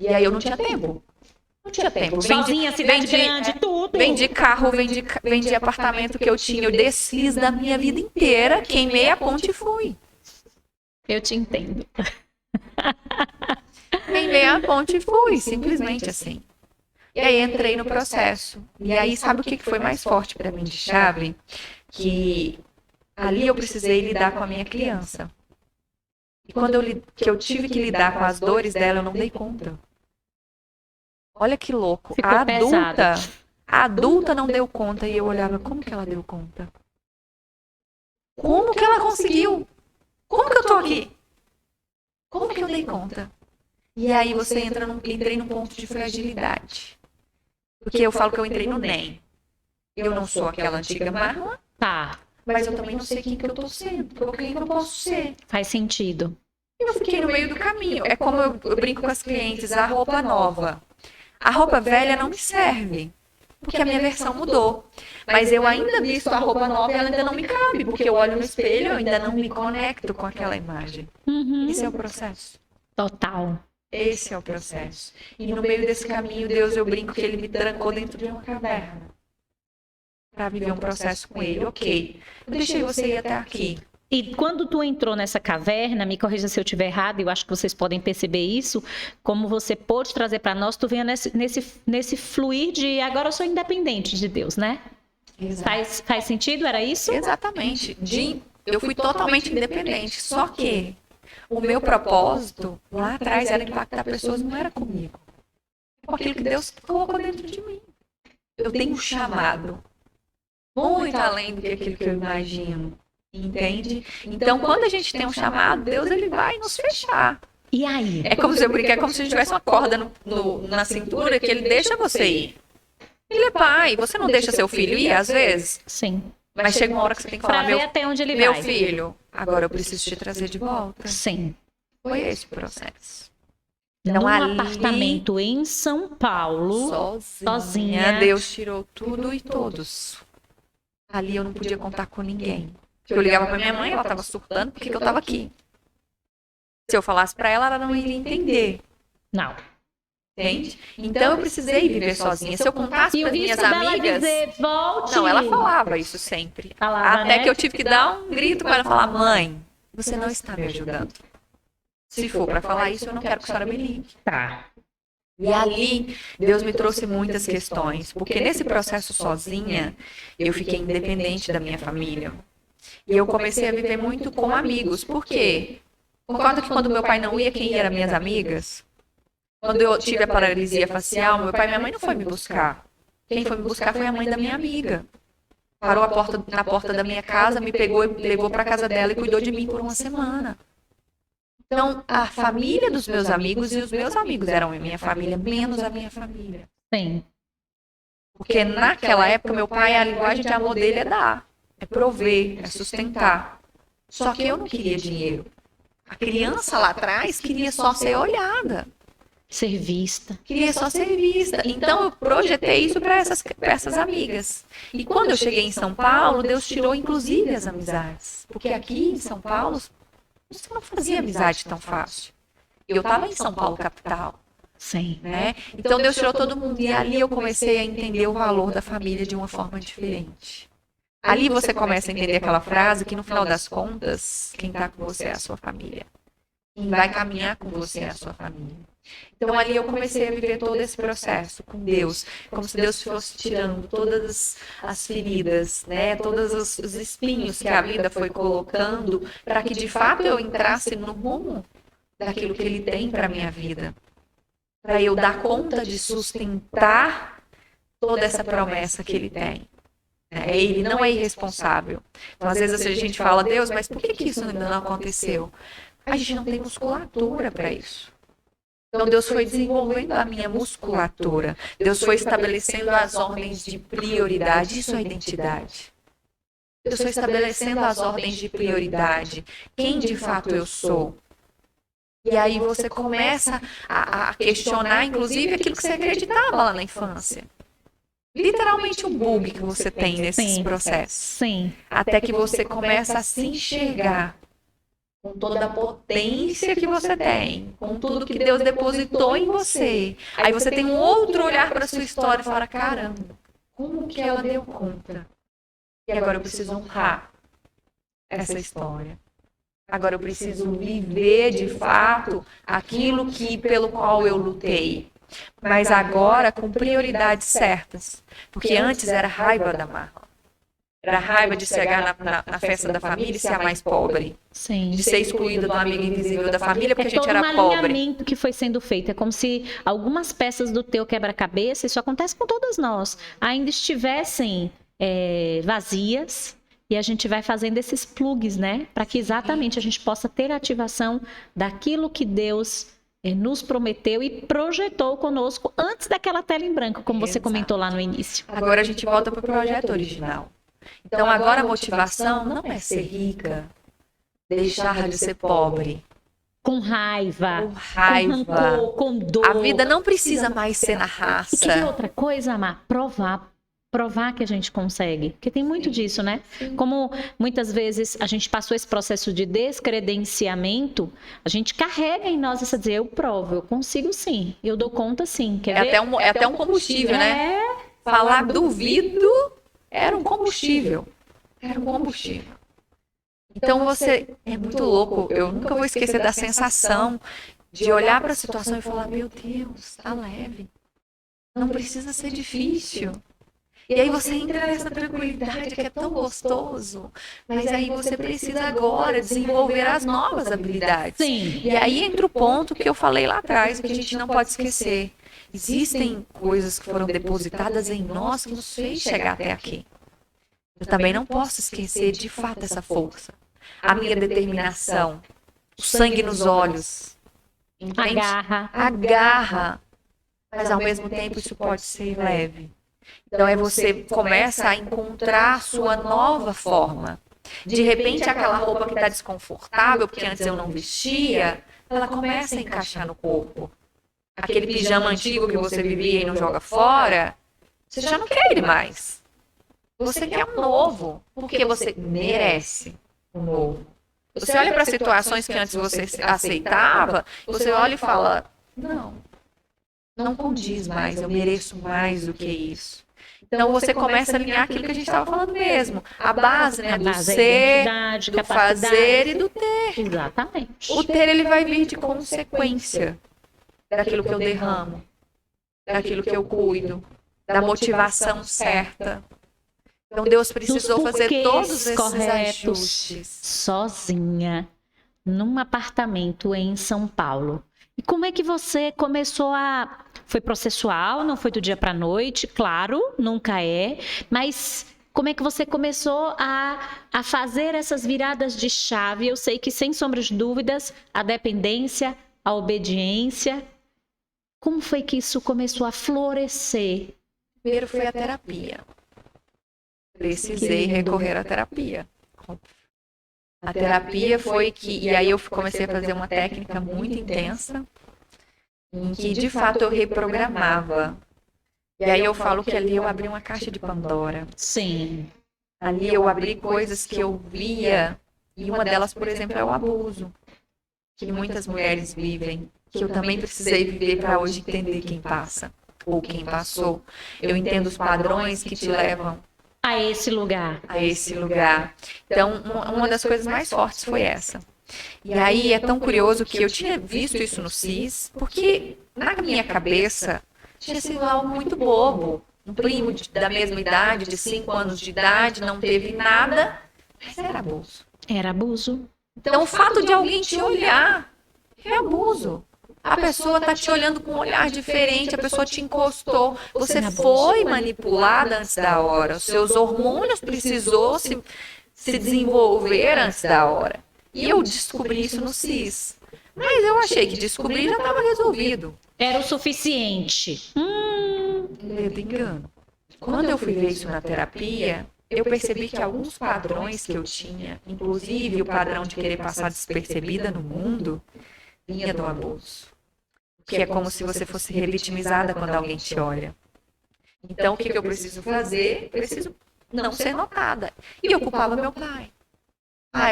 E aí eu não tinha tempo. Não tinha tempo. Sozinha, cidade grande, tudo. Vendi carro, vendi apartamento que eu tinha. Eu desfiz da minha vida inteira, queimei a ponte e fui. Eu te entendo. Queimei a ponte e fui, simplesmente assim. E aí entrei no processo. E aí sabe o que foi mais forte para mim de chave? Que ali eu precisei lidar com a minha criança. E quando eu tive que lidar com as dores dela, eu não dei conta. Olha que louco. A adulta não deu conta e eu olhava, como que ela deu conta? Como que ela conseguiu? Como que eu tô aqui? Como que eu dei conta? E aí você entrei num ponto de fragilidade. Porque eu falo que eu entrei no NEM. Eu não sou aquela antiga Marla. Tá. Mas eu também não sei quem que eu tô sendo. Quem que eu posso ser. Faz sentido. Eu fiquei no meio do caminho. É como eu brinco com as clientes, a roupa nova. A roupa velha não me serve. Porque a minha versão mudou. Mas eu ainda visto a roupa nova e ela ainda não me cabe. Porque eu olho no espelho e eu ainda não me conecto com aquela imagem. Esse é o processo. Total. Esse é o processo. E no meio desse caminho, Deus, eu brinco que ele me trancou dentro de uma caverna. Para viver um processo com ele. Ok. Eu deixei você ir até aqui. E quando tu entrou nessa caverna, me corrija se eu estiver errado, eu acho que vocês podem perceber isso, como você pôde trazer para nós, tu venha nesse fluir de agora eu sou independente de Deus, né? Faz sentido? Era isso? Exatamente. Eu fui totalmente independente. Só que o meu propósito lá atrás era impactar pessoas, não era comigo. É com aquilo que Deus colocou dentro de mim. Eu tenho um chamado muito além do que aquilo que eu imagino. Entende? Então, quando a gente tem um chamado, Deus ele vai nos fechar. E aí? É como se eu brincar, é como se a gente tivesse uma corda na cintura que ele deixa você ir. Ele é pai, você não deixa seu filho ir às vezes? Sim. Mas chega uma hora que você tem que falar, pra ver até onde ele meu vai. filho, agora eu preciso te trazer de volta. Sim. Foi esse o processo. Então, num apartamento em São Paulo, sozinha, Deus tirou tudo e todos. Ali eu não podia contar com ninguém. Eu ligava pra minha mãe, ela tava surtando porque eu tava aqui. Se eu falasse pra ela, ela não iria entender. Não. Entende? Então eu precisei viver sozinha. Se eu contasse para minhas amigas, dizer, volte. Não, ela falava isso sempre. Falava, até né? que eu tive que dar um grito para ela falar: mãe, você não está me ajudando. Se for para falar isso, eu não quero que a senhora me ligue. Tá. E ali, Deus me trouxe muitas questões, porque nesse processo sozinha, eu fiquei independente da minha família. E eu comecei a viver muito com amigos. Por quê? Por causa que quando meu pai não ia, quem ia eram minhas amigas. Quando eu tive a paralisia facial, meu pai e minha mãe não foi me buscar. Quem foi me buscar foi a mãe da minha amiga. Parou na porta da minha casa, me pegou e levou para casa dela e cuidou de mim por 1 semana. Então, a família dos meus amigos e os meus amigos eram a minha família, menos a minha família. Sim. Porque naquela época, meu pai, a linguagem de amor dele é dar. É prover, é sustentar. Só que eu não queria dinheiro. A criança lá atrás queria só ser olhada. Ser vista. Queria só ser vista. Então eu projetei isso para essas amigas. E quando eu cheguei em São Paulo, Deus tirou inclusive as amizades. Porque aqui em São Paulo, você não fazia amizade tão fácil. Eu estava em São Paulo, capital. Sim. Né? Então Deus tirou todo mundo. E ali eu comecei a entender o valor da família de uma forma diferente. Ali você começa a entender aquela frase que no final das contas, quem está com você é a sua família. Quem vai caminhar com você é a sua família. Então ali eu comecei a viver todo esse processo com Deus, como se Deus fosse tirando todas as feridas, né, todos os espinhos que a vida foi colocando, para que de fato eu entrasse no rumo daquilo que Ele tem para minha vida, para eu dar conta de sustentar toda essa promessa que Ele tem. Ele não é irresponsável. Então às vezes a gente fala, Deus, mas por que isso ainda não aconteceu? A gente não tem musculatura para isso. Então Deus foi desenvolvendo a minha musculatura. Deus foi estabelecendo as ordens de prioridade. Isso é identidade. Deus foi estabelecendo as ordens de prioridade. Quem de fato eu sou? E aí você começa a questionar, inclusive, aquilo que você acreditava lá na infância. Literalmente o bug que você tem nesses processos. Sim. Até que você começa a se enxergar com toda a potência que você tem, com tudo que Deus depositou em você. Aí você tem um outro olhar para a sua história e fala, caramba, como que ela deu conta? E agora eu preciso honrar essa história. Agora eu preciso viver de fato aquilo pelo qual eu lutei. Mas agora com prioridades certas. Porque antes era raiva da Marla. Era raiva de chegar na festa da família e ser a mais pobre. Sim. De ser excluída do amigo invisível da família porque a gente era pobre. É todo um alinhamento que foi sendo feito. É como se algumas peças do teu quebra-cabeça, isso acontece com todas nós, ainda estivessem vazias. E a gente vai fazendo esses plugs, né? Para que exatamente a gente possa ter a ativação daquilo que Deus nos prometeu e projetou conosco antes daquela tela em branco, como você comentou lá no início. Agora a gente volta para o projeto original. Então agora a motivação não é ser rica, deixar de ser pobre. Com raiva, com rancor, com dor. A vida não precisa mais ser na raça. E que outra coisa, Amar? Provar que a gente consegue. Porque tem muito disso, né? Sim. Como muitas vezes a gente passou esse processo de descredenciamento, a gente carrega em nós essa dizer, eu provo, eu consigo sim, eu dou conta sim. Quer ver? Até um combustível, né? Falar duvido era um combustível. Era um combustível. Então você é muito louco. Eu nunca vou esquecer da sensação de olhar para a situação e falar, meu Deus, tá leve. Não precisa ser difícil. E aí você entra nessa tranquilidade que é tão gostoso, mas aí você precisa agora desenvolver as novas habilidades. Sim. E aí entra o ponto que eu falei lá atrás, que a gente não pode esquecer. Existem coisas que foram depositadas em nós que nos fez chegar até aqui. Eu também não posso esquecer de fato essa força. A minha determinação, o sangue nos olhos. A garra. A garra. Mas ao mesmo tempo isso pode ser leve. Então você começa a encontrar a sua nova forma. De repente aquela roupa que está desconfortável, porque antes eu não vestia, ela começa a encaixar no corpo. Aquele pijama antigo que você vivia e não joga fora, você já não quer ele mais. Você quer um novo, porque você merece um novo. Você olha para situações que antes você aceitava, você olha e fala, não condiz mais, eu mereço mais do que isso. Então você começa a alinhar aquilo que a gente estava falando mesmo. A base, né? Do ser, do fazer e do ter. Exatamente. O ter, ele vai vir de consequência daquilo que eu derramo, daquilo que eu cuido, da motivação certa. Então Deus precisou fazer todos esses ajustes. Sozinha, num apartamento em São Paulo. E como é que você começou a... Foi processual, não foi do dia para a noite, claro, nunca é. Mas como é que você começou a fazer essas viradas de chave? Eu sei que, sem sombra de dúvidas, a dependência, a obediência. Como foi que isso começou a florescer? Primeiro foi a terapia. Precisei recorrer à terapia. A terapia foi que... E aí eu comecei a fazer uma técnica muito intensa, em que de fato eu reprogramava. E aí eu falo que ali eu abri uma caixa de Pandora. Sim. Ali eu abri coisas que eu via, e uma delas, por exemplo, é o abuso, que muitas mulheres vivem, que eu também precisei viver para hoje entender quem passa, ou quem passou. Eu entendo os padrões que te levam a esse lugar. A esse lugar. Então, uma das coisas mais fortes foi essa. E aí é tão curioso que eu tinha visto isso no CIS, porque na minha cabeça tinha sido algo muito bobo. Um primo da mesma idade, de 5 anos de idade, não teve nada, mas era abuso. Era abuso. Então, o fato de alguém te olhar é abuso. A pessoa está te olhando com um olhar diferente, a pessoa te encostou, você foi manipulada antes da hora, os seus hormônios precisou se desenvolver antes da hora. E eu descobri isso no CIS. Mas eu achei que descobrir já estava resolvido. Era o suficiente. Ledo engano. Quando eu fui ver isso na terapia, eu percebi que alguns padrões que eu tinha, inclusive o padrão de querer passar despercebida no mundo, vinha do abuso. Que é como se você fosse revitimizada quando alguém te olha. Então, o que eu preciso fazer? Preciso não ser notada. E eu culpava meu pai.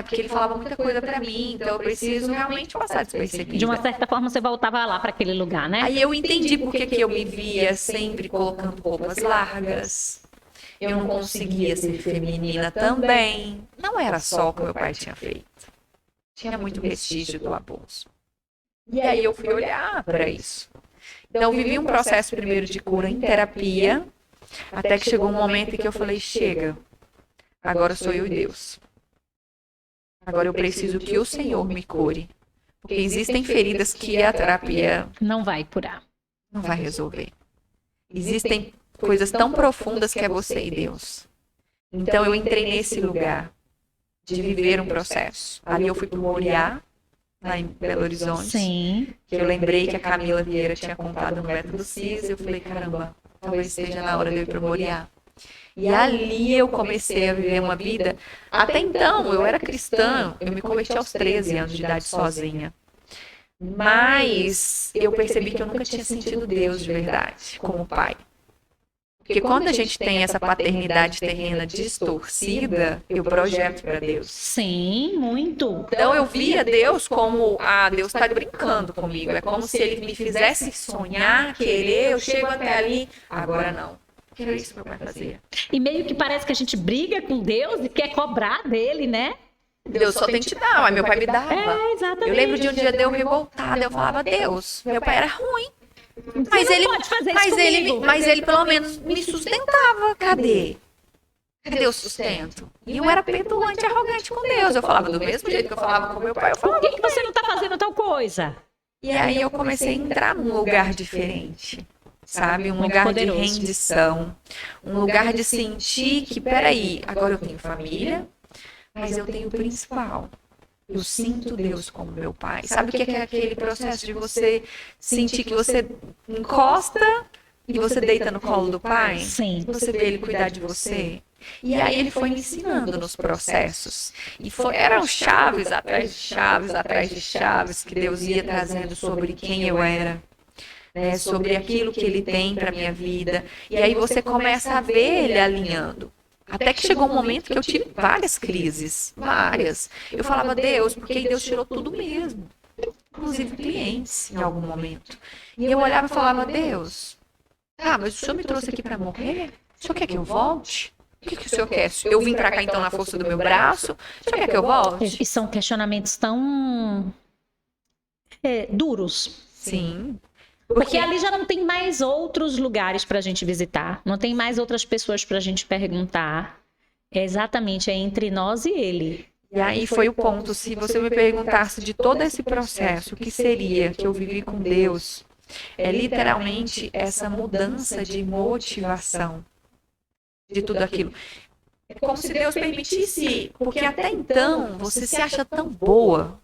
Porque ele falava muita coisa pra mim, então eu preciso realmente passar despercebida. De uma certa forma, você voltava lá para aquele lugar, né? Aí eu entendi por que eu me via sempre colocando roupas largas. Eu não conseguia ser feminina também. Não era só o que meu pai tinha feito. Tinha muito vestígio do abuso. E aí eu fui olhar para isso. Então, eu vivi um processo primeiro de cura em terapia, até que chegou um momento em que eu falei, chega, agora sou eu e Deus. Agora eu preciso que o Senhor me cure. Porque existem feridas que a terapia não vai curar. Não vai resolver. Existem coisas tão profundas que é você e Deus. Então, eu entrei nesse lugar de viver um processo. Ali eu fui para o Moriá, lá em Belo Horizonte. Sim. Que eu lembrei que a Camila Vieira tinha contado no método CIS. Eu falei, caramba, talvez esteja na hora de eu ir para o Moriá. E ali eu comecei a viver uma vida. Até então, eu era cristã. Eu me converti aos 13 anos de idade sozinha. Mas eu percebi que eu nunca tinha sentido Deus de verdade, como pai. Porque quando a gente tem essa paternidade terrena distorcida, eu projeto para Deus. Sim, muito. Então eu via Deus como, Deus está brincando comigo. É como se ele me fizesse sonhar, querer, eu chego até ali, agora não. Que era isso que meu pai fazia. E meio que parece que a gente briga com Deus e quer cobrar dele, né? Deus só tem que te dar, mas meu pai me dava. Exatamente. Eu lembro de um dia de eu revoltada, eu falava, Deus, meu pai era ruim. Mas ele pelo menos me sustentava. Cadê? Cadê o sustento? E eu era petulante e arrogante com Deus. Eu falava do mesmo jeito que eu falava com meu pai. Eu falava, por que você não está fazendo tal coisa? E aí eu comecei a entrar num lugar diferente. Sabe? Um lugar de rendição. Um lugar de sentir que, peraí, agora eu tenho família, mas eu tenho o principal. Eu sinto Deus como meu pai. Sabe o que é aquele processo de você sentir que você encosta e você deita no colo do pai? Sim. Você vê ele cuidar de você. E aí ele foi me ensinando nos processos. E eram chaves atrás de chaves, atrás de chaves que Deus ia trazendo sobre quem eu era. Né, sobre aquilo que ele tem para minha vida. E aí você começa a ver ele alinhando. Até que chegou um momento que eu tive várias crises, várias. Eu falava, Deus, porque Deus tirou tudo mesmo. Inclusive clientes, em algum momento. E eu olhava e falava, Deus, mas o Senhor me trouxe aqui para morrer? O Senhor quer que eu volte? O que o Senhor quer? Eu vim para cá então na força do meu braço? O Senhor quer que eu volte? E são questionamentos tão duros. Sim. Porque ali já não tem mais outros lugares para a gente visitar, não tem mais outras pessoas para a gente perguntar. É entre nós e ele. E aí foi o ponto, se você me perguntasse de todo esse processo, o que seria que eu vivi com Deus, é literalmente essa mudança de motivação de tudo aquilo. É como se Deus permitisse, porque até então você se acha tão boa,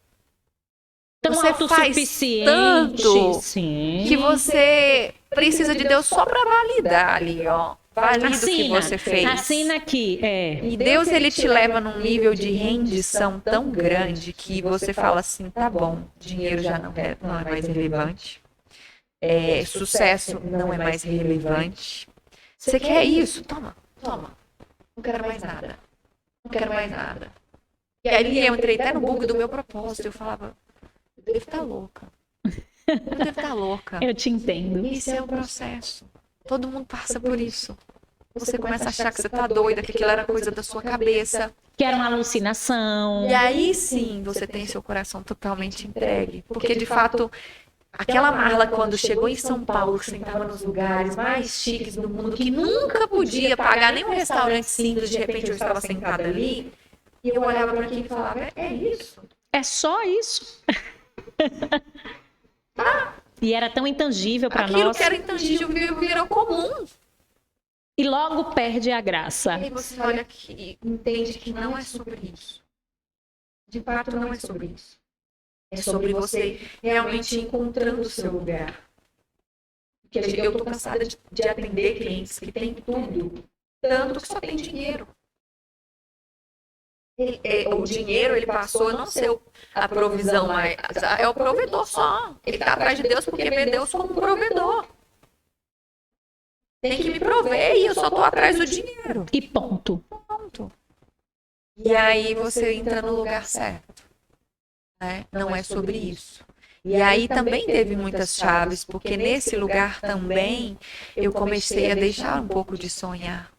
tão você faz tanto sim, que você precisa de Deus só para validar ali, ó. Valida o que você fez. Assina aqui, E Deus, ele te leva num nível de rendição tão grande que você fala assim, tá bom, dinheiro já não é mais relevante. Sucesso não é mais relevante. Você quer isso? Toma. Não quero mais nada. Não quero mais nada. E aí eu entrei até no bug do meu propósito. Eu falava, eu devo estar louca. Eu te entendo. Isso é um processo. Todo mundo passa por isso. você começa a achar que você tá doida, que aquilo era coisa da sua cabeça. Que era uma alucinação. E aí sim, você tem seu coração totalmente entregue. Porque, de fato, aquela Marla, quando chegou em São Paulo, que sentava nos lugares mais chiques do mundo, que nunca podia pagar nem um restaurante simples, de repente eu estava sentada ali, e eu olhava para aquilo e falava, é isso? É só isso. E era tão intangível para nós. Aquilo que era intangível virou comum. E logo perde a graça. E aí você olha aqui e entende que não é sobre isso. De fato, não é sobre isso. É sobre você realmente encontrando o seu lugar. Porque eu tô cansada de atender clientes que têm tudo, tanto que só tem dinheiro. O dinheiro, ele passou a não ser a provisão, mas é o provedor só. Ele tá atrás de Deus porque vê Deus como provedor. Tem que me prover e eu só tô atrás do dinheiro. E ponto. Ponto. E aí você entra no lugar certo. Né? Não é sobre isso. E aí também teve muitas chaves, porque nesse lugar também eu comecei a deixar um pouco de sonhar.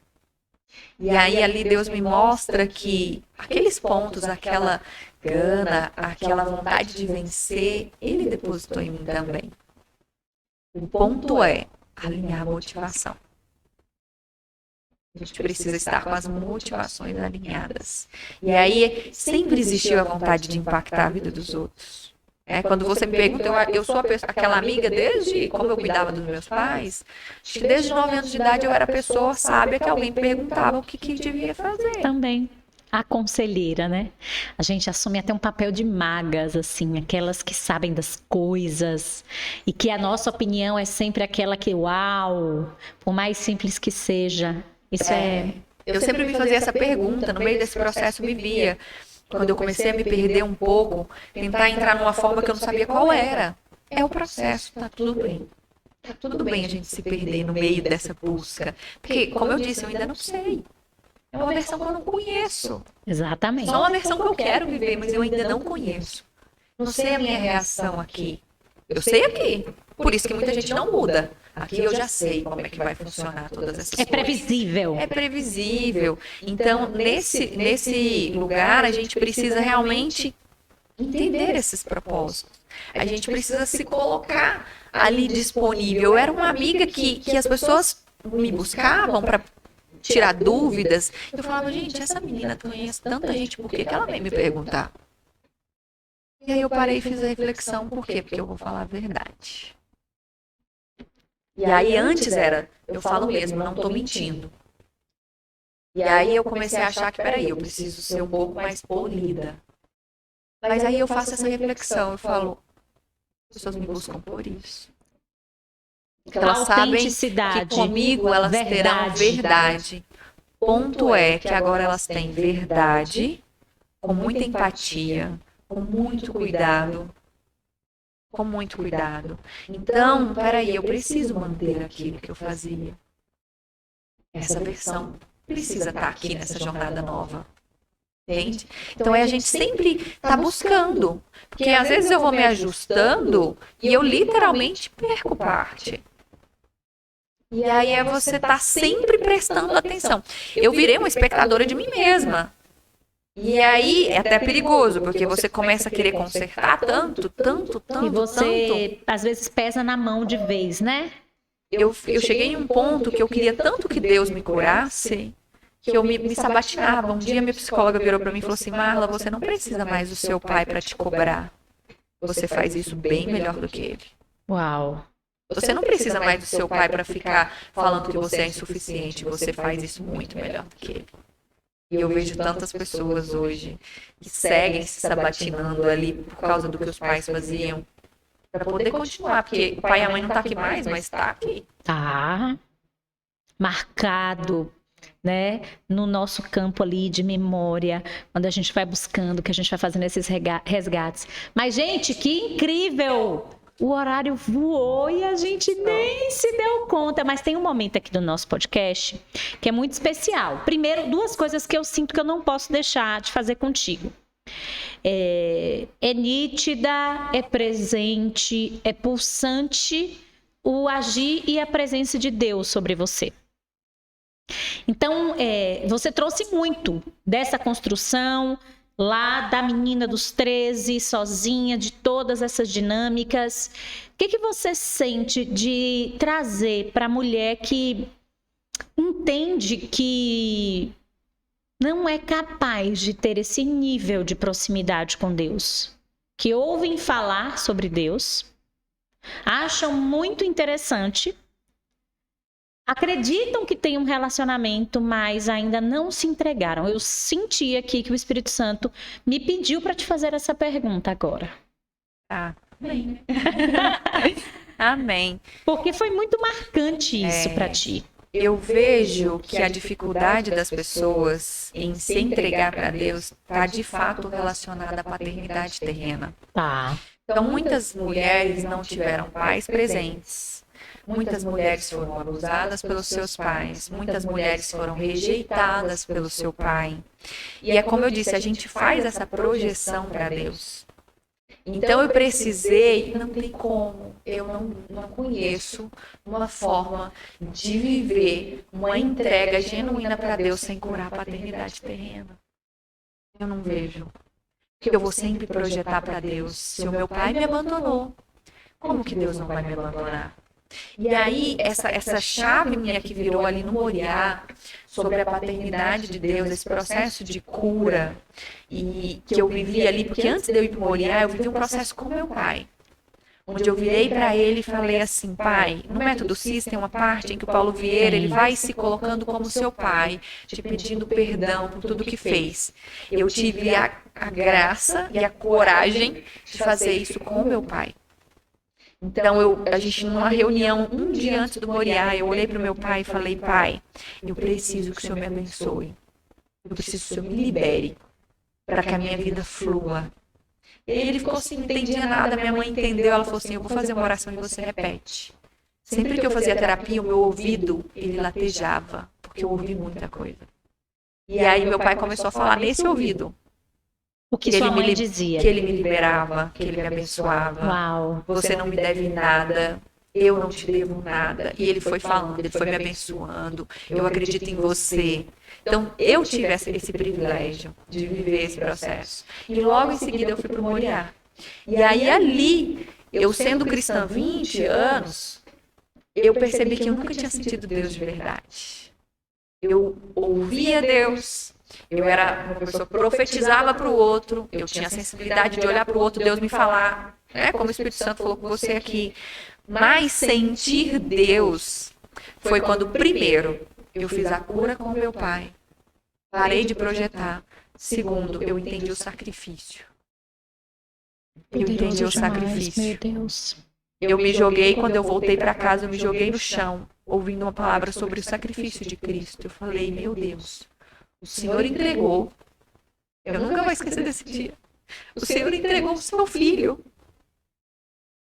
E aí ali Deus me mostra que aqueles pontos, aquela gana, aquela vontade de vencer, Ele depositou em mim também. O ponto é alinhar a motivação. A gente precisa estar com as motivações alinhadas. E aí sempre existiu a vontade de impactar a vida dos outros. Quando você me pergunta, eu sou aquela amiga desde como eu cuidava dos meus pais, acho que desde 9 anos de idade eu era a pessoa sábia que alguém perguntava o que devia fazer. Também. A conselheira, né? A gente assume até um papel de magas, assim, aquelas que sabem das coisas e que a nossa opinião é sempre aquela que, uau, por mais simples que seja, isso é... Eu sempre me fazia essa pergunta, no meio desse processo me via, quando eu comecei a me perder um pouco, tentar entrar numa forma que eu não sabia qual era. É o processo, tá tudo bem. Tá tudo bem a gente se perder no meio dessa busca. Porque, como eu disse, eu ainda não sei. É uma versão que eu não conheço. Exatamente. Só uma versão que eu quero viver, mas eu ainda não conheço. Não sei a minha reação aqui. Eu sei aqui. Por isso que muita gente não muda. Aqui eu já sei como é que vai funcionar todas essas coisas. É previsível. É previsível. Então, nesse lugar, a gente precisa realmente entender esses propósitos. A gente precisa se colocar ali disponível. Eu era uma amiga que as pessoas me buscavam para tirar dúvidas. Eu falava, gente, essa menina conhece tanta gente, por que ela vem me perguntar? E aí eu parei e fiz a reflexão, por quê? Porque eu vou falar a verdade. E aí antes era, eu falo mesmo, não estou mentindo. E aí eu comecei a achar que, peraí, eu preciso ser um pouco mais polida. Mas aí eu faço essa reflexão, eu falo, as pessoas me buscam por isso. Porque elas sabem que comigo elas terão verdade. Ponto é que agora elas têm verdade, com muita empatia, com muito cuidado. Com muito cuidado. Então, peraí, eu preciso manter aquilo que eu fazia. Essa versão precisa estar aqui nessa jornada nova. Entende? Então, a gente sempre está buscando. Porque às vezes eu vou me ajustando e eu literalmente perco parte. E aí é você estar sempre prestando atenção. Eu virei uma espectadora de mim mesma. E aí é até perigoso, porque você começa a querer consertar tanto. E você, às vezes, pesa na mão de vez, né? Eu cheguei em um ponto que eu queria tanto que Deus me curasse, que eu me sabatinava. Um dia minha psicóloga virou para mim e falou assim, Marla, você não precisa mais do seu pai para te cobrar. Você faz isso bem melhor do que ele. Uau! Você não precisa mais do seu pai para ficar falando que você é insuficiente. Você faz isso muito melhor do que ele. E eu vejo tantas pessoas hoje que seguem se sabatinando ali por causa do que os pais faziam para poder continuar. Porque o pai e a mãe não tá aqui mais, mas tá aqui. Tá marcado, né? No nosso campo ali de memória, quando a gente vai buscando, que a gente vai fazendo esses resgates. Mas, gente, que incrível! O horário voou e a gente nem se deu conta. Mas tem um momento aqui do nosso podcast que é muito especial. Primeiro, 2 coisas que eu sinto que eu não posso deixar de fazer contigo. É nítida, é presente, é pulsante o agir e a presença de Deus sobre você. Então, você trouxe muito dessa construção lá da menina dos 13, sozinha, de todas essas dinâmicas. O que você sente de trazer para a mulher que entende que não é capaz de ter esse nível de proximidade com Deus? Que ouvem falar sobre Deus, acham muito interessante, acreditam que tem um relacionamento, mas ainda não se entregaram. Eu senti aqui que o Espírito Santo me pediu para te fazer essa pergunta agora. Amém. Amém. Porque foi muito marcante isso para ti. Eu vejo que a dificuldade das pessoas em se entregar para Deus está de fato relacionada à paternidade terrena. Tá. Então, muitas mulheres não tiveram pais presentes. Muitas mulheres foram abusadas pelos seus pais. Muitas mulheres foram rejeitadas pelo seu pai. E é como eu disse, a gente faz essa projeção para Deus. Então eu precisei, não tem como, eu não conheço uma forma de viver uma entrega genuína para Deus sem curar a paternidade terrena. Eu não vejo. Porque eu vou sempre projetar para Deus, se o meu pai me abandonou, como que Deus não vai me abandonar? E aí, essa chave minha que virou ali no Moriá, sobre a paternidade de Deus, esse processo de cura, e que eu vivi ali, porque antes de eu ir para o Moriá, eu vivi um processo com meu pai, onde eu virei para ele e falei assim, pai, no método CIS tem uma parte em que o Paulo Vieira, ele vai se colocando como seu pai, te pedindo perdão por tudo que fez. Eu tive a graça e a coragem de fazer isso com o meu pai. Então, a gente, numa reunião, um dia antes do Moriá, eu olhei para o meu pai e falei, pai, eu preciso que o Senhor me abençoe. Eu preciso que o Senhor me libere para que a minha vida flua. E ele ficou assim, não entendia nada, minha mãe entendeu, ela falou assim, eu vou fazer uma oração e você repete. Sempre que eu fazia terapia, o meu ouvido, ele latejava, porque eu ouvi muita coisa. E aí meu pai começou a falar nesse ouvido. O que sua mãe dizia? Que ele me liberava, que ele me abençoava. Uau. Você não me deve nada, eu não te devo nada. E ele foi falando, ele foi me abençoando, eu acredito em você. Então, eu tive esse privilégio de viver esse processo. E logo em seguida eu fui para o Moriá. E aí ali, eu sendo cristã há 20 anos, eu percebi que eu nunca tinha sentido Deus de verdade. Eu ouvia Deus. Eu era uma pessoa que profetizava para o outro, eu tinha a sensibilidade de olhar para o outro, Deus me falar, né? Como o Espírito Santo falou com você aqui. Mas sentir Deus foi quando, primeiro, eu fiz a cura com meu pai, parei de projetar. Segundo, eu entendi o sacrifício. Eu entendi o sacrifício. Meu Deus. Eu me joguei, quando eu voltei para casa, eu me joguei no chão, ouvindo uma palavra sobre o sacrifício de Cristo. Eu falei, meu Deus. O Senhor entregou, eu nunca vou esquecer desse dia, o Senhor entregou o seu filho,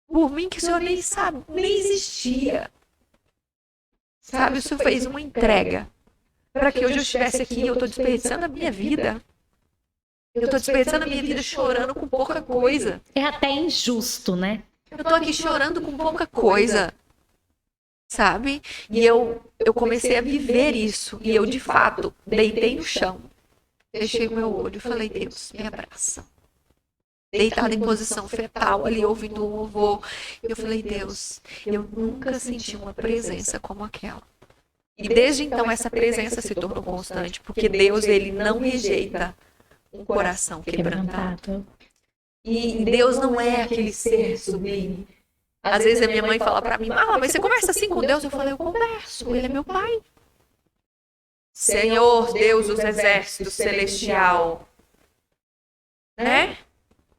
por mim que o Senhor nem sabe, nem existia. Sabe, o Senhor fez uma entrega, para que hoje eu estivesse aqui e eu estou desperdiçando a minha vida. Eu estou desperdiçando a minha vida chorando com pouca coisa. É até injusto, né? Eu estou aqui chorando com pouca coisa. Sabe? E eu comecei a viver isso. E eu, de fato, deitei no chão. Fechei o meu olho e falei, Deus, me abraça. Deitada em posição fetal, ali ouvindo o louvor. Eu falei, Deus, eu nunca senti uma presença como aquela. E desde então essa presença se tornou constante. Porque Deus, ele não rejeita um coração quebrantado. E Deus não é aquele ser sublime. Às vezes a minha mãe fala pra mim, mas você conversa assim com Deus? Eu falei, eu converso, ele é meu pai. Senhor, Deus dos exércitos celestial. Né?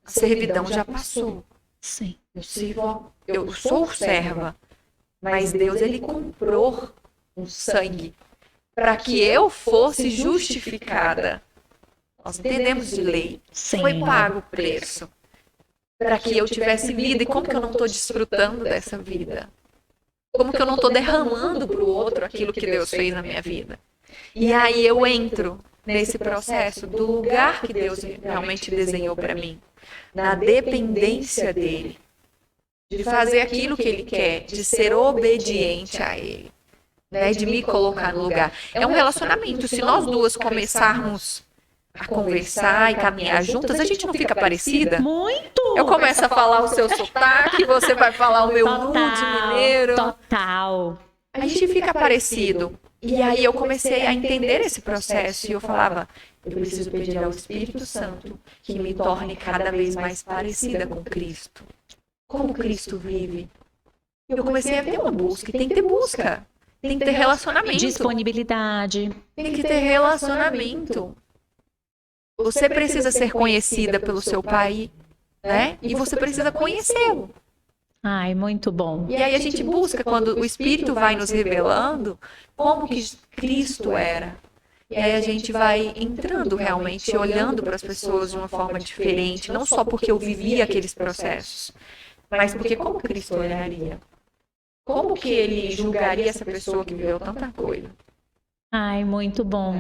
A servidão já passou. Sim. Eu sou serva, mas Deus, ele comprou um sangue para que eu fosse justificada. Nós entendemos de lei. Sim. Foi pago o preço para que eu tivesse vida. E como que eu não estou desfrutando dessa vida? Como que eu não estou derramando para o outro aquilo que Deus fez na minha vida? E aí eu entro nesse processo do lugar que Deus realmente desenhou para mim, na dependência dele, de fazer aquilo que ele quer, de ser obediente a ele. né? De me colocar no lugar. É um relacionamento. Se nós duas começarmos a conversar e caminhar juntas, a gente não fica parecida? Muito! Eu começo a falar o seu sotaque, você vai falar o meu Total, nude mineiro. total. A gente fica parecido. E aí eu comecei a entender esse processo e eu falava, eu preciso pedir ao Espírito Santo que me torne cada vez mais parecida com Cristo. Como Cristo vive. Eu comecei a ter uma busca, e tem que ter busca. Tem que ter relacionamento. Disponibilidade. Tem que ter relacionamento. Você precisa ser conhecida pelo seu pai, né? E você precisa conhecê-lo. Ai, muito bom. E aí a gente busca, quando o Espírito vai nos revelando, como que Cristo era. E aí a gente vai entrando realmente, olhando para as pessoas de uma forma diferente, não só porque eu vivia aqueles processos, mas porque como Cristo olharia. Como que ele julgaria essa pessoa que viveu tanta coisa? Ai, muito bom.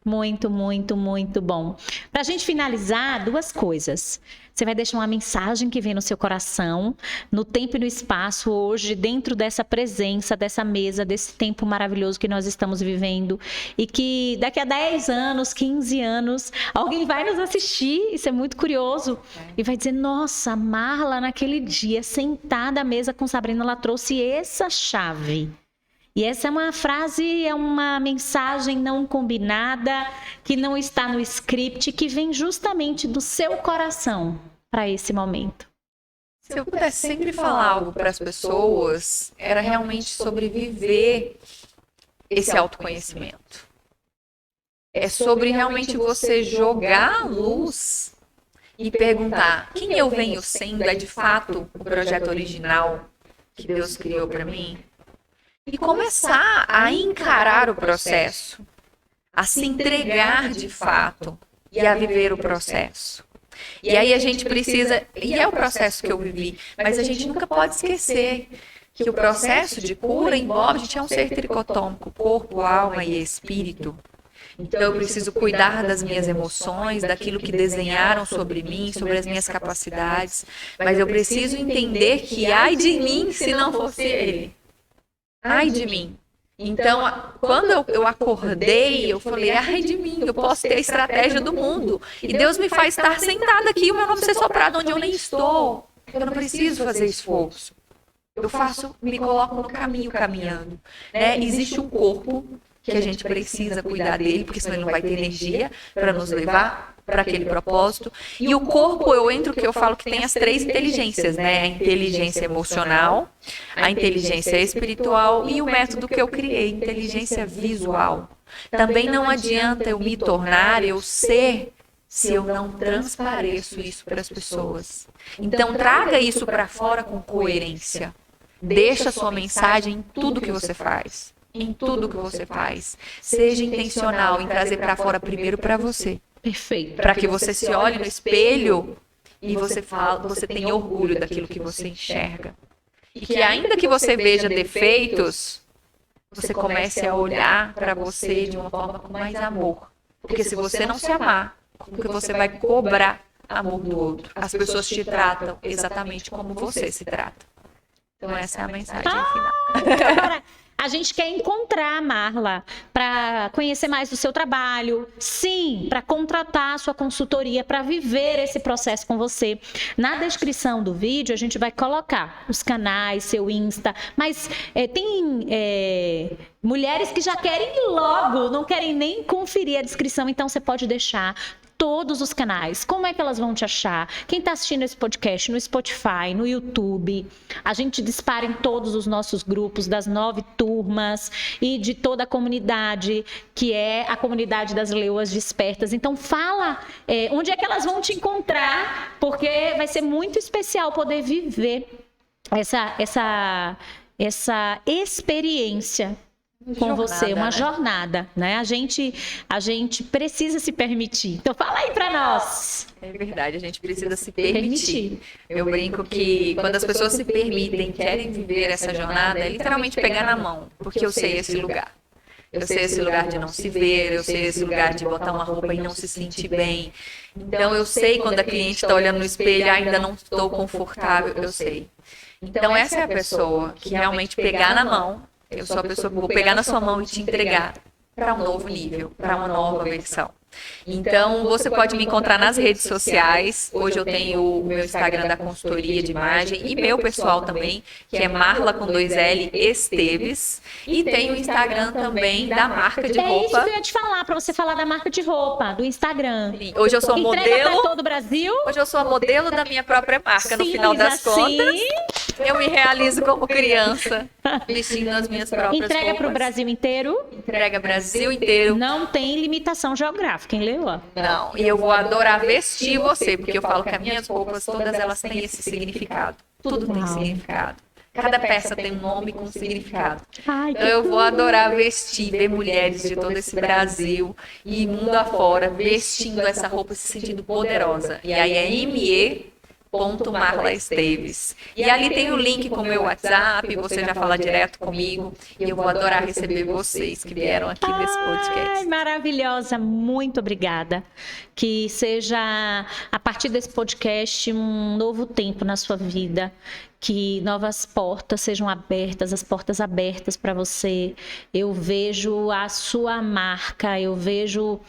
Muito, muito, muito bom. Para a gente finalizar, duas coisas. Você vai deixar uma mensagem que vem no seu coração, no tempo e no espaço, hoje, dentro dessa presença, dessa mesa, desse tempo maravilhoso que nós estamos vivendo. E que daqui a 10 anos, 15 anos, alguém vai nos assistir, isso é muito curioso, e vai dizer, nossa, a Marla naquele dia, sentada à mesa com Sabrina, ela trouxe essa chave. E essa é uma frase, é uma mensagem não combinada, que não está no script, que vem justamente do seu coração para esse momento. Se eu pudesse sempre falar algo para as pessoas, era realmente sobre viver esse autoconhecimento. É sobre realmente você jogar a luz e perguntar, quem eu venho sendo é de fato o projeto original que Deus criou para mim? E começar a encarar o processo, a se entregar de fato e a viver o processo. E aí a gente precisa, e é o processo que eu vivi, mas a gente nunca pode esquecer que o processo de cura envolve, a gente é um ser tricotômico, corpo, alma e espírito. Então eu preciso cuidar das minhas emoções, daquilo que desenharam sobre mim, sobre as minhas capacidades, mas eu preciso entender que ai de mim se não fosse ele. Ai de mim. Então, quando eu acordei, eu falei, ai de mim, eu posso ter a estratégia do mundo. E Deus me faz estar sentada aqui, o meu nome ser soprado onde eu nem estou. Eu não preciso fazer esforço. Eu faço, me coloco no caminho caminhando. Né? Existe um corpo que a gente precisa cuidar dele, porque senão ele não vai ter energia para nos levar para aquele propósito. E o corpo, eu entro que eu falo que tem as 3 inteligências, né? A inteligência emocional, a inteligência espiritual e o método que eu criei, inteligência visual. Também não adianta eu me tornar, eu ser, se eu não transpareço isso para as pessoas. Então traga isso para fora com coerência. Deixa a sua mensagem em tudo que você faz. Em tudo que você faz. Seja intencional em trazer para fora primeiro para você. Perfeito. Para que você se olhe no espelho e você fala, você tenha orgulho daquilo que você enxerga. E que ainda que você veja defeitos, você comece a olhar para você de uma forma com mais amor. Porque se você não se amar, como que você vai cobrar amor do outro? As pessoas te tratam exatamente como você se trata. Então essa é a mensagem final. Agora, a gente quer encontrar a Marla para conhecer mais do seu trabalho, sim, para contratar a sua consultoria, para viver esse processo com você. Na descrição do vídeo a gente vai colocar os canais, seu Insta, mas tem mulheres que já querem ir logo, não querem nem conferir a descrição, então você pode deixar todos os canais. Como é que elas vão te achar? Quem está assistindo esse podcast no Spotify, no YouTube, a gente dispara em todos os nossos grupos das 9 turmas e de toda a comunidade, que é a comunidade das Leoas Despertas. Então fala onde é que elas vão te encontrar, porque vai ser muito especial poder viver essa experiência com você, uma jornada, né? A gente precisa se permitir. Então fala aí pra nós. É verdade, a gente precisa se permitir. Eu brinco que quando as pessoas se permitem, querem viver essa jornada, é literalmente pegar na mão, porque eu sei esse lugar. Eu sei esse lugar de não se ver, eu sei esse lugar de botar uma roupa e não se sentir bem. Então eu sei quando a cliente está olhando no espelho, ainda não estou confortável, eu sei. Então essa é a pessoa que realmente pegar na mão, Eu sou a pessoa que vou pegar na sua mão e te entregar para um novo nível, para uma nova versão. Então, você pode me encontrar nas redes sociais. Hoje eu tenho o meu Instagram da consultoria de imagem e meu pessoal também, que é Marla com 2L Esteves. E tem o Instagram também da marca de É isso que roupa. eu ia te falar, para você falar da marca de roupa, do Instagram. Sim, hoje eu sou Entrega para modelo. todo o Brasil. Hoje eu sou a modelo da minha própria marca, no final das Simples assim. contas. Eu me realizo como criança, vestindo as minhas próprias Entrega para o roupas. Brasil inteiro. Entrega Brasil inteiro. Não tem limitação geográfica, hein, Leoa? Não, e eu vou adorar vestir você, porque eu falo que as minhas roupas, todas elas têm esse significado. Tudo tem Uau. significado. Cada peça tem um nome com significado. Ai, Então eu vou adorar vestir, ver mulheres de todo esse Brasil e mundo afora vestindo essa roupa, se sentindo poderosa. E aí é me.marla Esteves. E ali tem o link com o meu WhatsApp, você já fala direto comigo. E eu vou adorar receber vocês que vieram aqui nesse Ai, podcast. maravilhosa, muito obrigada. Que seja, a partir desse podcast, um novo tempo na sua vida. Que novas portas sejam abertas, as portas abertas para você. Eu vejo a sua marca, eu vejo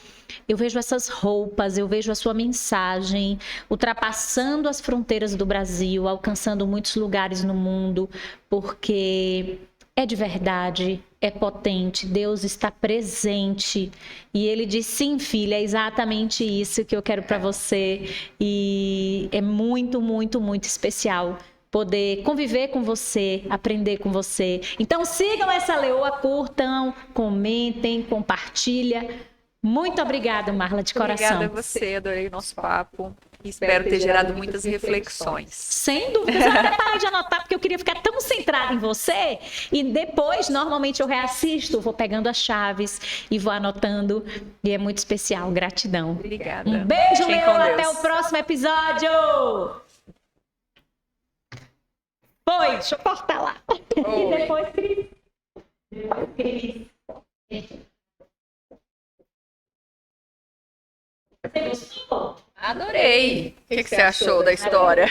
essas roupas, eu vejo a sua mensagem ultrapassando as fronteiras do Brasil, alcançando muitos lugares no mundo, porque é de verdade, é potente, Deus está presente. E Ele diz, sim, filha, é exatamente isso que eu quero para você. E é muito, muito, muito especial poder conviver com você, aprender com você. Então sigam essa leoa, curtam, comentem, compartilhem. Muito obrigada, Marla, de coração. Obrigada a você, adorei o nosso papo. Espero ter gerado muitas reflexões. Sem dúvida. Eu até parei de anotar porque eu queria ficar tão centrada em você. E depois, normalmente, eu reassisto, vou pegando as chaves e vou anotando. E é muito especial. Gratidão. Obrigada. Um beijo, Fiquem com Leoa. Até Deus. o próximo episódio. Foi, deixa eu cortar lá. E depois, Cris. Você gostou? Adorei. O que você achou da história?